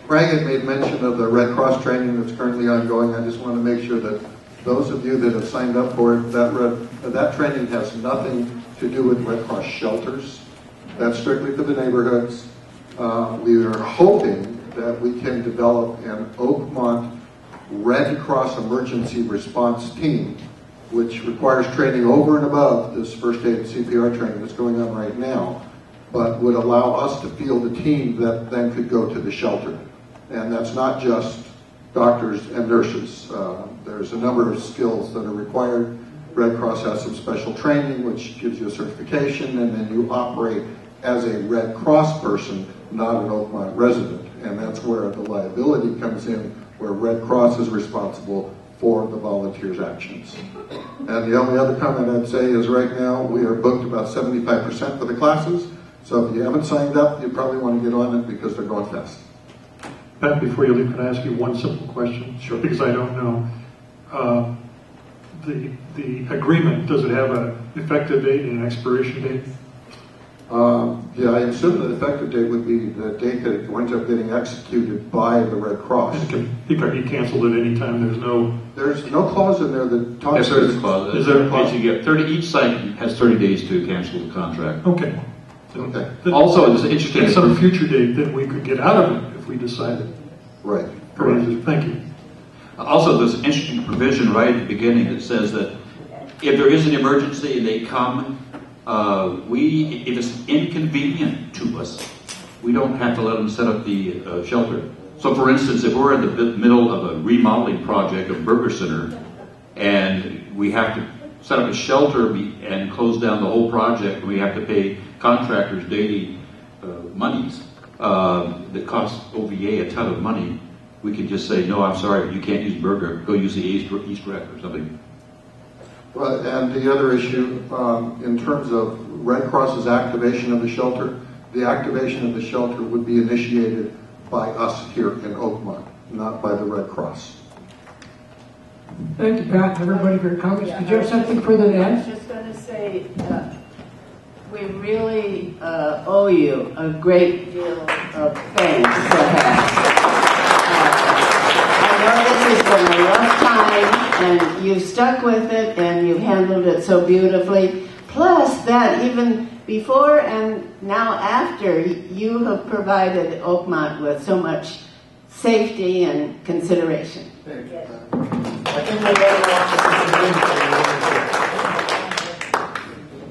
Frank had made mention of the Red Cross training that's currently ongoing. I just want to make sure that those of you that have signed up for it, that training has nothing to do with Red Cross shelters. That's strictly for the neighborhoods. We are hoping that we can develop an Oakmont Red Cross emergency response team, which requires training over and above this first aid and CPR training that's going on right now, but would allow us to field a team that then could go to the shelter. And that's not just doctors and nurses. There's a number of skills that are required. Red Cross has some special training, which gives you a certification, and then you operate as a Red Cross person, not an Oakmont resident. And that's where the liability comes in, where Red Cross is responsible for the volunteers' actions. And the only other comment I'd say is right now we are booked about 75% for the classes. So if you haven't signed up, you probably want to get on it because they're going fast. Pat, before you leave, can I ask you one simple question? Sure. Because I don't know. The agreement, does it have an effective date and an expiration date? Yeah, I assume the effective date would be the date that it winds up getting executed by the Red Cross. He can be canceled at any time. There's no clause in there that talks. Yes, there is a clause. Is there a clause? You get 30. Each site has 30 days to cancel the contract. Okay. Also, it's interesting. At some future date that we could get out of it if we decided. Right. Correct. Thank you. Also, there's an interesting provision right at the beginning that says that if there is an emergency and they come, if it's inconvenient to us, we don't have to let them set up the shelter. So, for instance, if we're in the middle of a remodeling project of Burger Center and we have to set up a shelter and close down the whole project, and we have to pay contractors daily monies that cost OVA a ton of money, we can just say, no, I'm sorry, you can't use Burger, go use the East Rec or something. Well, and the other issue, in terms of Red Cross's activation of the shelter, the activation of the shelter would be initiated by us here in Oakmont, not by the Red Cross. Thank you, Pat, and everybody for your comments. Did you have something further to I was add? just going to say, we really owe you a great deal of thanks. I know this has been a rough time, and you've stuck with it, and you've handled it so beautifully. Plus, that even before and now after, you have provided Oakmont with so much safety and consideration.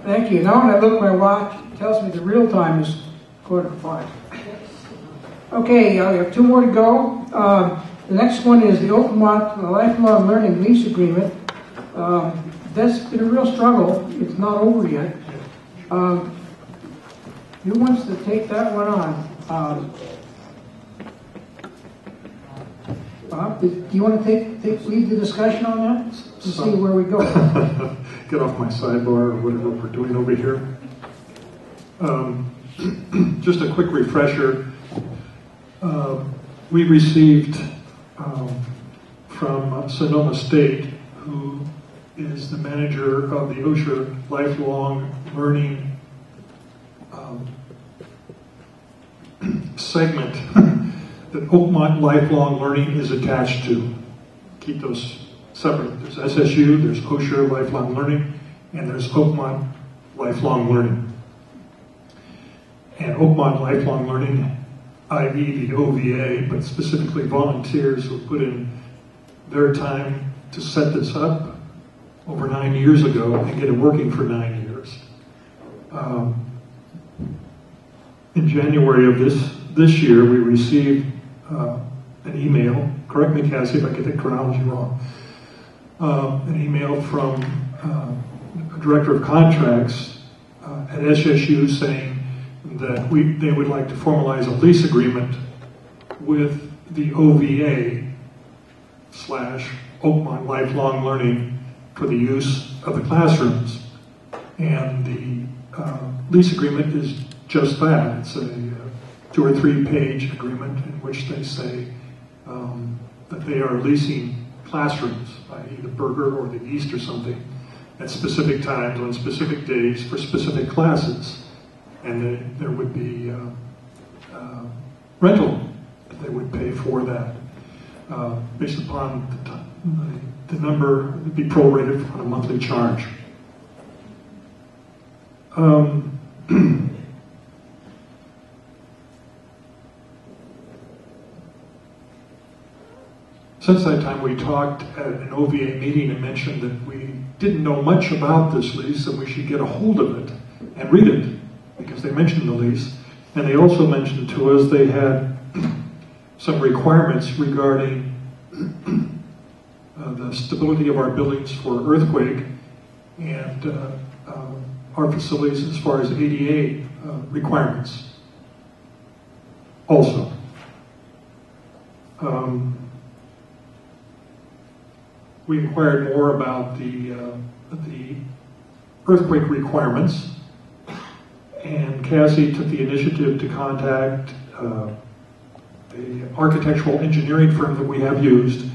Thank you. Now when I look at my watch, it tells me the real time is 4:45. Okay, we have two more to go. The next one is the Oakmont Lifelong Learning Lease Agreement. That's been a real struggle. It's not over yet. Who wants to take that one on? Bob, do you want to lead the discussion on that to see where we go? Get off my sidebar or whatever we're doing over here. Just a quick refresher. We received from Sonoma State, who is the manager of the OSHA Lifelong Learning segment that Oakmont Lifelong Learning is attached to. Keep those separate. There's SSU, there's OSHA Lifelong Learning, and there's Oakmont Lifelong Learning. And Oakmont Lifelong Learning, i.e. the OVA, but specifically volunteers who put in their time to set this up over 9 years ago and get it working for 9 years. In January of this year, we received an email, correct me, Cassie, if I get the chronology wrong, an email from a director of contracts at SSU saying that they would like to formalize a lease agreement with the OVA / Oakmont Lifelong Learning for the use of the classrooms. And the lease agreement is just that. It's a 2 or 3 page agreement in which they say that they are leasing classrooms, i.e. the Burger or the East or something, at specific times on specific days for specific classes. And there would be rental that they would pay for that based upon the number, it would be prorated on a monthly charge. Since that time, we talked at an OVA meeting and mentioned that we didn't know much about this lease and we should get a hold of it and read it, because they mentioned the lease. And they also mentioned to us they had some requirements regarding the stability of our buildings for earthquake and our facilities as far as ADA requirements also. we inquired more about the earthquake requirements, and Cassie took the initiative to contact an architectural engineering firm that we have used,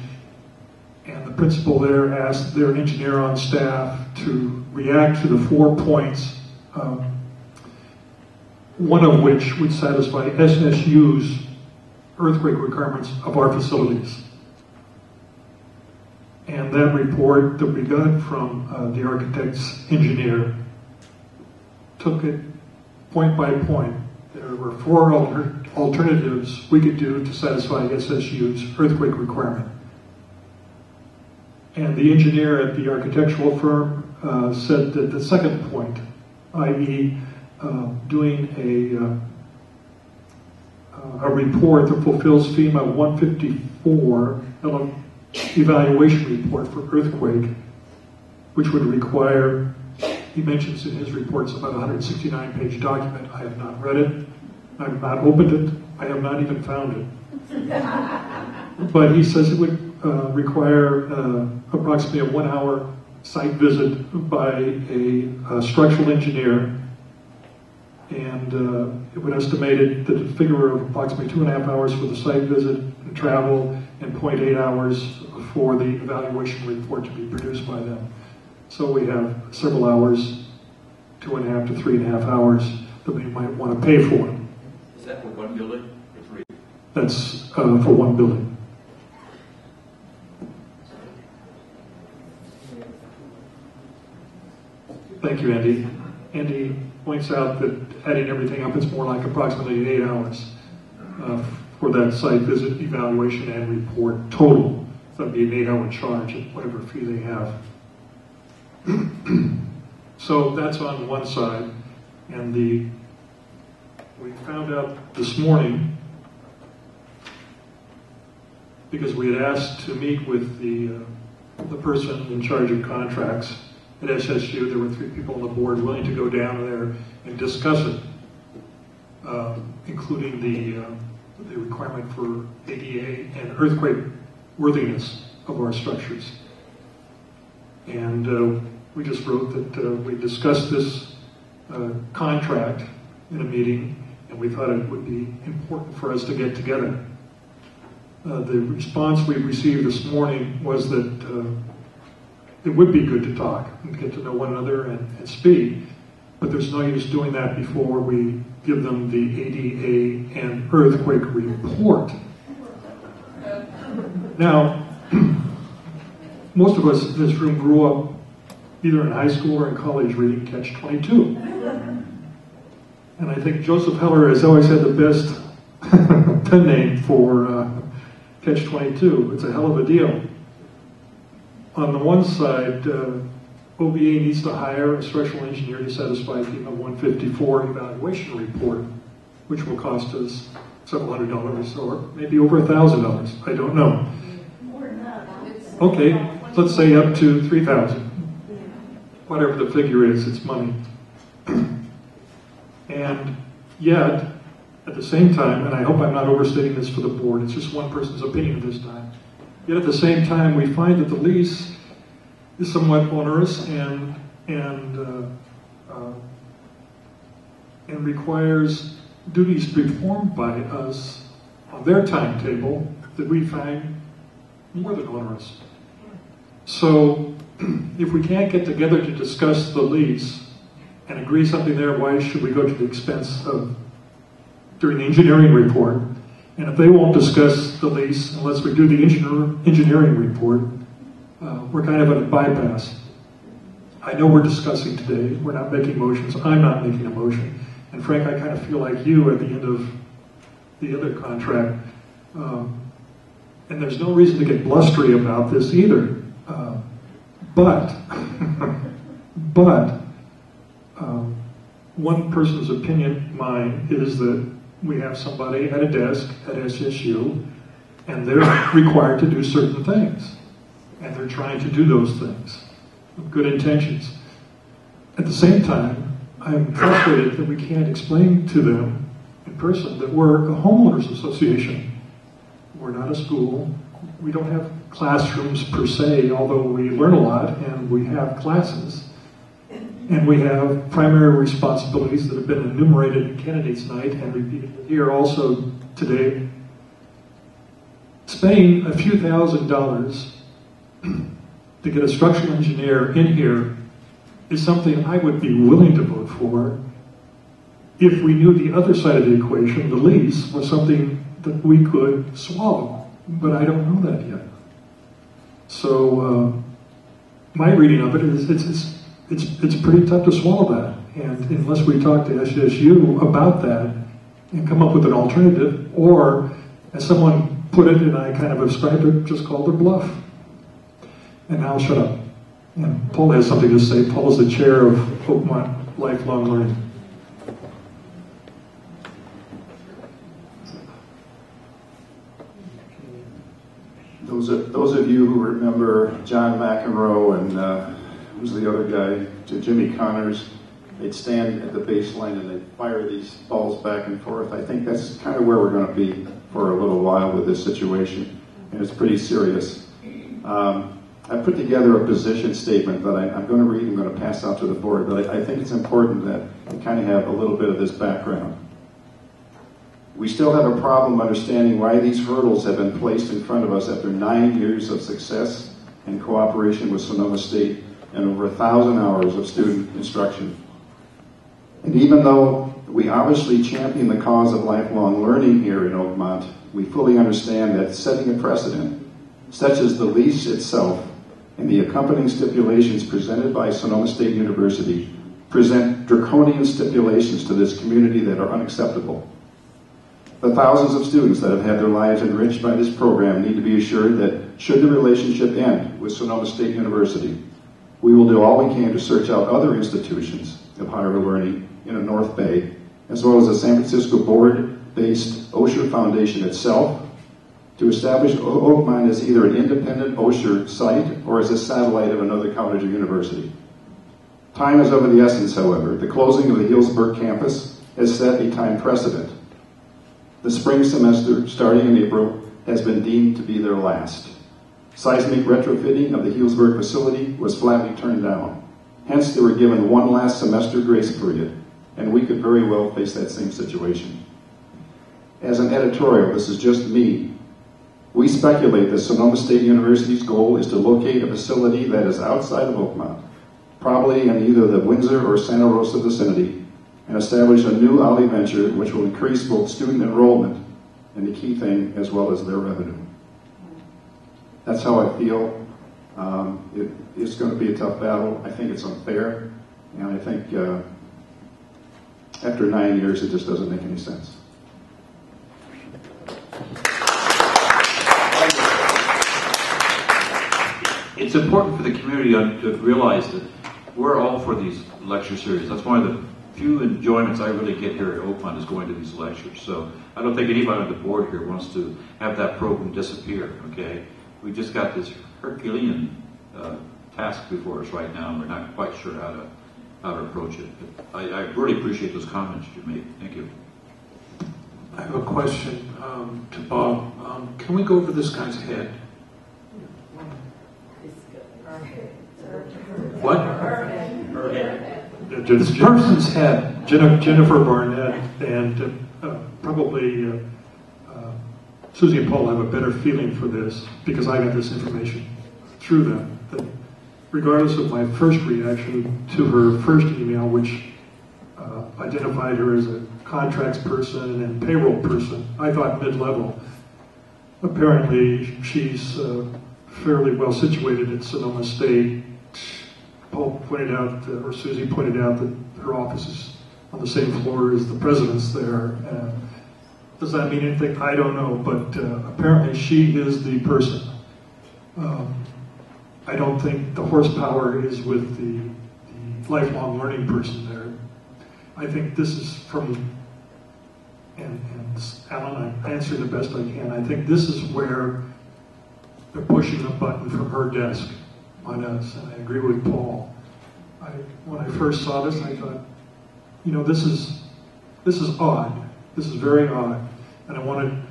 and the principal there asked their engineer on staff to react to the 4 points, one of which would satisfy SSU's earthquake requirements of our facilities. And that report that we got from the architect's engineer took it point by point. There were 4 alternatives we could do to satisfy SSU's earthquake requirement. And the engineer at the architectural firm said that the second point, i.e. Doing a report that fulfills FEMA 154 evaluation report for earthquake, which would require, he mentions in his reports, about a 169-page document. I have not read it. I have not opened it. I have not even found it. But he says it would require approximately a 1-hour site visit by a structural engineer, and it would estimate it that a figure of approximately 2.5 hours for the site visit and travel, and 0.8 hours for the evaluation report to be produced by them. So we have several hours, 2.5 to 3.5 hours, that we might want to pay for. Is that for one building or 3? That's for one building. Thank you, Andy. Andy points out that adding everything up, it's more like approximately 8 hours for that site visit, evaluation, and report total. So that'd be an 8-hour charge at whatever fee they have. So that's on one side. And we found out this morning, because we had asked to meet with the person in charge of contracts at SSU. There were 3 people on the board willing to go down there and discuss it, including the requirement for ADA and earthquake worthiness of our structures. And we just wrote that we discussed this contract in a meeting, and we thought it would be important for us to get together. The response we received this morning was that it would be good to talk and get to know one another and speak, but there's no use doing that before we give them the ADA and earthquake report. Now, most of us in this room grew up either in high school or in college reading Catch-22. And I think Joseph Heller has always had the best pen name for Catch-22. It's a hell of a deal. On the one side, OVA needs to hire a structural engineer to satisfy FEMA 154 evaluation report, which will cost us several $100 or maybe over $1,000. I don't know. Okay, let's say up to $3,000. Whatever the figure is, it's money. And yet, at the same time, and I hope I'm not overstating this for the board, it's just one person's opinion this time. Yet at the same time, we find that the lease is somewhat onerous and requires duties performed by us on their timetable that we find more than onerous. So, if we can't get together to discuss the lease and agree something there, why should we go to the expense of doing the engineering report? And if they won't discuss the lease unless we do the engineering report, we're kind of at a bypass. I know we're discussing today. We're not making motions. I'm not making a motion. And Frank, I kind of feel like you at the end of the other contract. And there's no reason to get blustery about this either. But one person's opinion, mine, is that we have somebody at a desk at SSU, and they're required to do certain things. And they're trying to do those things with good intentions. At the same time, I'm frustrated that we can't explain to them in person that we're a homeowners association. We're not a school. we don't have classrooms per se, although we learn a lot and we have classes. And we have primary responsibilities that have been enumerated in candidates night and repeated here also today. Spending a few $1,000s to get a structural engineer in here is something I would be willing to vote for if we knew the other side of the equation, the lease, was something that we could swallow. But I don't know that yet. So my reading of it is it's pretty tough to swallow that. And unless we talk to SSU about that and come up with an alternative, or as someone put it, and I kind of ascribed it, just call their bluff. And now I'll shut up. And Paul has something to say. Paul is the chair of Oakmont Lifelong Learning. Those of you who remember John McEnroe and who's the other guy, Jimmy Connors, they'd stand at the baseline and they'd fire these balls back and forth. I think that's kind of where we're going to be for a little while with this situation, and it's pretty serious. I put together a position statement that I'm going to read and I'm going to pass out to the board, but I think it's important that we kind of have a little bit of this background. We still have a problem understanding why these hurdles have been placed in front of us after 9 years of success and cooperation with Sonoma State and over 1,000 hours of student instruction. And even though we obviously champion the cause of lifelong learning here in Oakmont, we fully understand that setting a precedent, such as the lease itself and the accompanying stipulations presented by Sonoma State University, present draconian stipulations to this community that are unacceptable. The thousands of students that have had their lives enriched by this program need to be assured that should the relationship end with Sonoma State University, we will do all we can to search out other institutions of higher learning in the North Bay, as well as the San Francisco board-based Osher Foundation itself, to establish Oakmont as either an independent Osher site or as a satellite of another college or university. Time is of the essence, however. The closing of the Healdsburg campus has set a time precedent. The spring semester, starting in April, has been deemed to be their last. Seismic retrofitting of the Healdsburg facility was flatly turned down. Hence, they were given one last semester grace period, and we could very well face that same situation. As an editorial, this is just me. We speculate that Sonoma State University's goal is to locate a facility that is outside of Oakmont, probably in either the Windsor or Santa Rosa vicinity, and establish a new Ollie venture which will increase both student enrollment and the key thing, as well as their revenue. That's how I feel. It's going to be a tough battle. I think it's unfair, and I think after 9 years, it just doesn't make any sense. It's important for the community to realize that we're all for these lecture series. That's one of the few enjoyments I really get here at Oakmont is going to these lectures. So I don't think anybody on the board here wants to have that program disappear, okay? We just got this Herculean task before us right now, and we're not quite sure how to approach it. But I really appreciate those comments you made. Thank you. I have a question to Bob. Can we go over this guy's head? What? Her head. This person's head, Jennifer Barnett, and probably Susie and Paul have a better feeling for this because I got this information through them. That regardless of my first reaction to her first email, which identified her as a contracts person and payroll person, I thought mid-level. Apparently, she's fairly well situated at Sonoma State. Paul pointed out, or Susie pointed out, that her office is on the same floor as the president's there. Does that mean anything? I don't know, but apparently she is the person. I don't think the horsepower is with the lifelong learning person there. I think this is from, and Alan, I'm answering the best I can, I think this is where they're pushing a button from her desk on us, and I agree with Paul. When I first saw this, I thought, you know, this is odd. This is very odd, and I wanted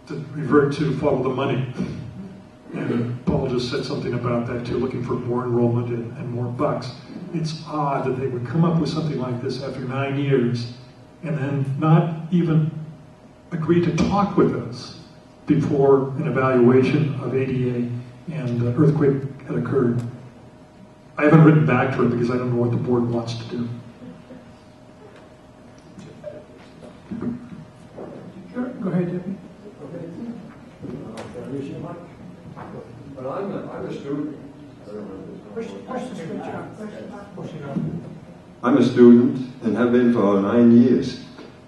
to revert to follow the money. And Paul just said something about that too, looking for more enrollment and more bucks. It's odd that they would come up with something like this after 9 years and then not even agree to talk with us before an evaluation of ADA and earthquake had occurred. I haven't written back to it because I don't know what the board wants to do. Go ahead, Debbie. But I'm a student. I'm a student and have been for 9 years.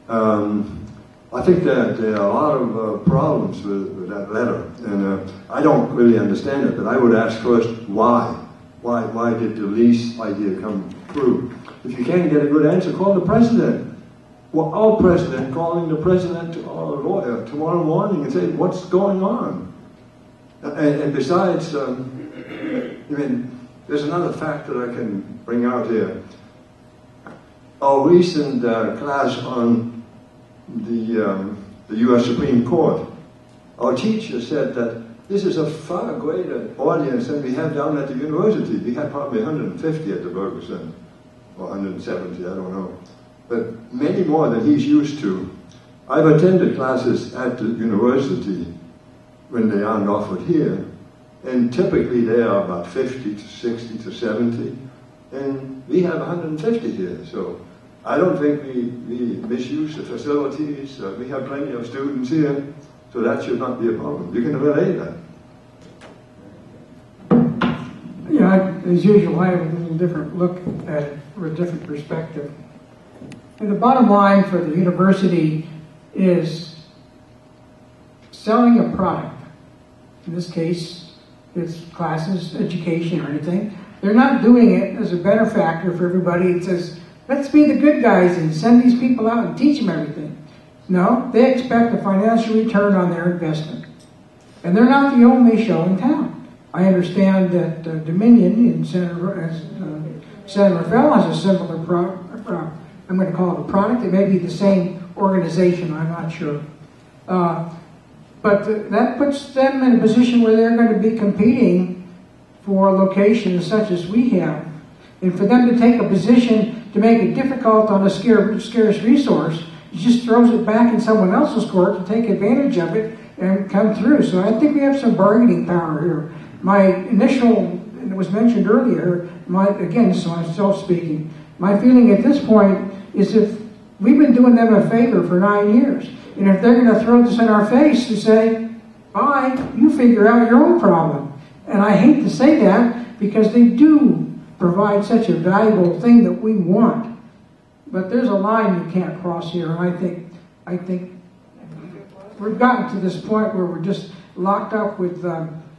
I think that there are a lot of problems with that letter, and I don't really understand it, but I would ask first, why? Why did the lease idea come through? If you can't get a good answer, call the president. Well, our president calling the president or lawyer tomorrow morning and say, what's going on? And besides, I mean, there's another fact that I can bring out here. Our recent class on the U.S. Supreme Court, our teacher said that this is a far greater audience than we have down at the university. We had probably 150 at the Berger Center, or 170, I don't know. But many more than he's used to. I've attended classes at the university when they aren't offered here, and typically they are about 50 to 60 to 70, and we have 150 here. So I don't think we misuse the facilities. We have plenty of students here, so that should not be a problem. You can relay that. Yeah, as usual, I have a little different look at it, or a different perspective. And the bottom line for the university is selling a product. In this case, it's classes, education, or anything. They're not doing it as a benefactor for everybody. It says, let's be the good guys and send these people out and teach them everything. No, they expect a financial return on their investment. And they're not the only show in town. I understand that Dominion in San Rafael has a similar I'm going to call it a product. It may be the same organization, I'm not sure. But that puts them in a position where they're going to be competing for locations such as we have. And for them to take a position to make it difficult on a scarce resource, it just throws it back in someone else's court to take advantage of it and come through. So I think we have some bargaining power here. My initial, and it was mentioned earlier, again, so I'm self-speaking, my feeling at this point is if we've been doing them a favor for 9 years, and if they're going to throw this in our face to say, bye, you figure out your own problem. And I hate to say that because they do provide such a valuable thing that we want. But there's a line you can't cross here, and I think we've gotten to this point where we're just locked up with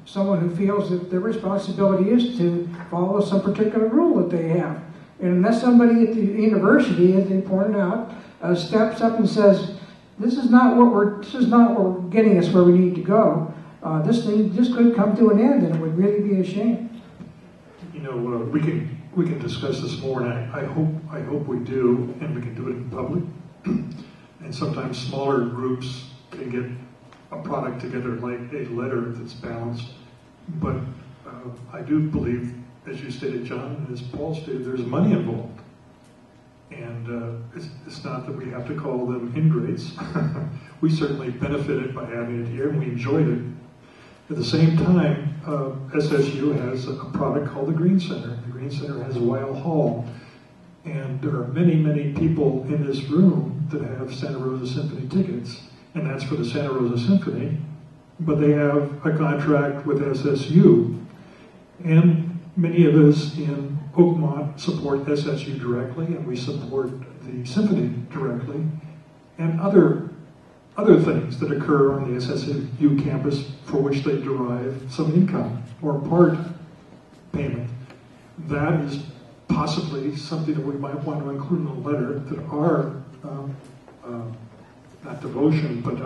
someone who feels that their responsibility is to follow some particular rule that they have. And unless somebody at the university, as they pointed out, steps up and says, this is not what we're getting us where we need to go. This thing just could come to an end, and it would really be a shame. You know, we can discuss this more, and I hope we do, and we can do it in public. And sometimes smaller groups can get a product together like a letter that's balanced. But I do believe, as you stated, John, and as Paul stated, there's money involved. And it's not that we have to call them ingrates. We certainly benefited by having it here, and we enjoyed it. At the same time, SSU has a product called the Green Center. The Green Center has Weil Hall. And there are many, many people in this room that have Santa Rosa Symphony tickets, and that's for the Santa Rosa Symphony. But they have a contract with SSU. And many of us in Oakmont support SSU directly, and we support the symphony directly, and other things that occur on the SSU campus for which they derive some income or part payment. That is possibly something that we might want to include in the letter, that our, not devotion, but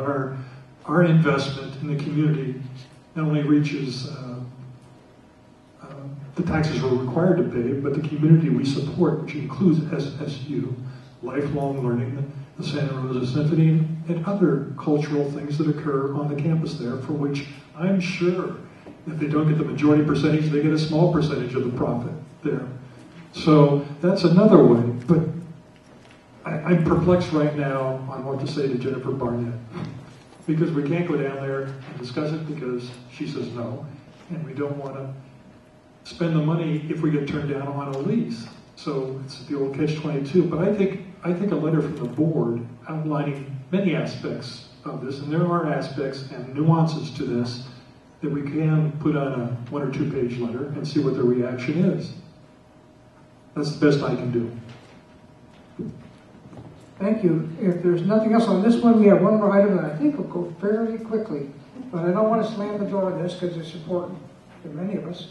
our investment in the community not only reaches the taxes we're required to pay, but the community we support, which includes SSU, lifelong learning, the Santa Rosa Symphony, and other cultural things that occur on the campus there, for which I'm sure If they don't get the majority percentage, they get a small percentage of the profit there. So that's another way. But I'm perplexed right now on what to say to Jennifer Barnett. Because we can't go down there and discuss it because she says no. And we don't want to spend the money if we get turned down on a lease. So it's the old catch-22. But I think a letter from the board outlining many aspects of this, and there are aspects and nuances to this, that we can put on a 1 or 2 page letter and see what the reaction is. That's the best I can do. Thank you. If there's nothing else on this one, we have one more item that I think will go fairly quickly. But I don't want to slam the door on this because it's important to many of us.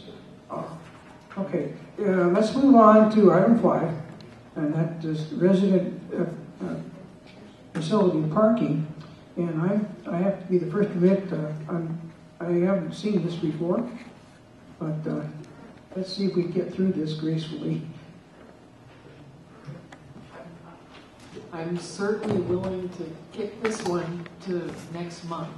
Okay, let's move on to item 5, and that is resident facility parking. And I have to be the first to admit I haven't seen this before, but let's see if we get through this gracefully. I'm certainly willing to kick this one to next month.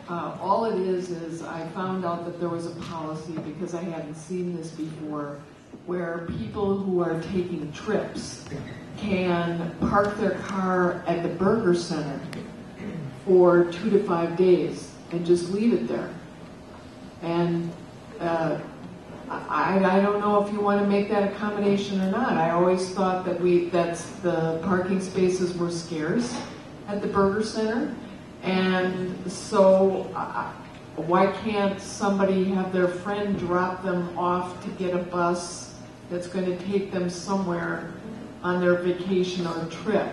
All it is I found out that there was a policy, because I hadn't seen this before, where people who are taking trips can park their car at the burger center for 2 to 5 days and just leave it there. And I don't know if you want to make that accommodation or not. I always thought that the parking spaces were scarce at the burger center, and so why can't somebody have their friend drop them off to get a bus that's going to take them somewhere on their vacation or trip?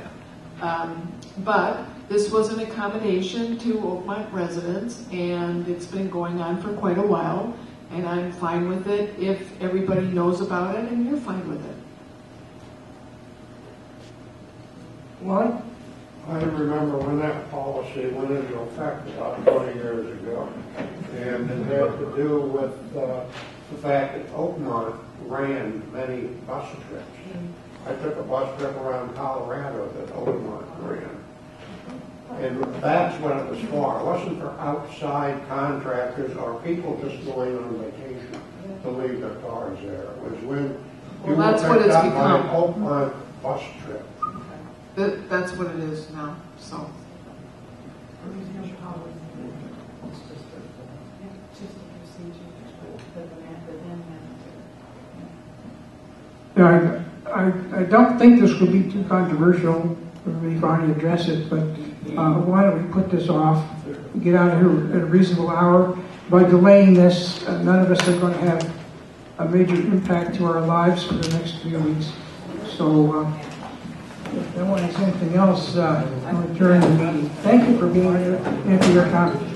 But this was an accommodation to Oakmont residents, and it's been going on for quite a while, and I'm fine with it if everybody knows about it and you're fine with it. What? I remember when that policy went into effect about 20 years ago, and it had to do with the fact that Oakmont ran many bus trips. I took a bus trip around Colorado that Oakmont ran. And that's what it was for. It wasn't for outside contractors or people just going on vacation to leave their cars there. It was when you Well, that's were what picked it's up by an become. Oakmont bus trip. That's what it is now, so. Yeah, I don't think this will be too controversial if we finally address it, but why don't we put this off, get out of here at a reasonable hour. By delaying this, none of us are going to have a major impact to our lives for the next few weeks. So if no one has anything else, I'll adjourn the meeting. Thank you for being here and for your comments.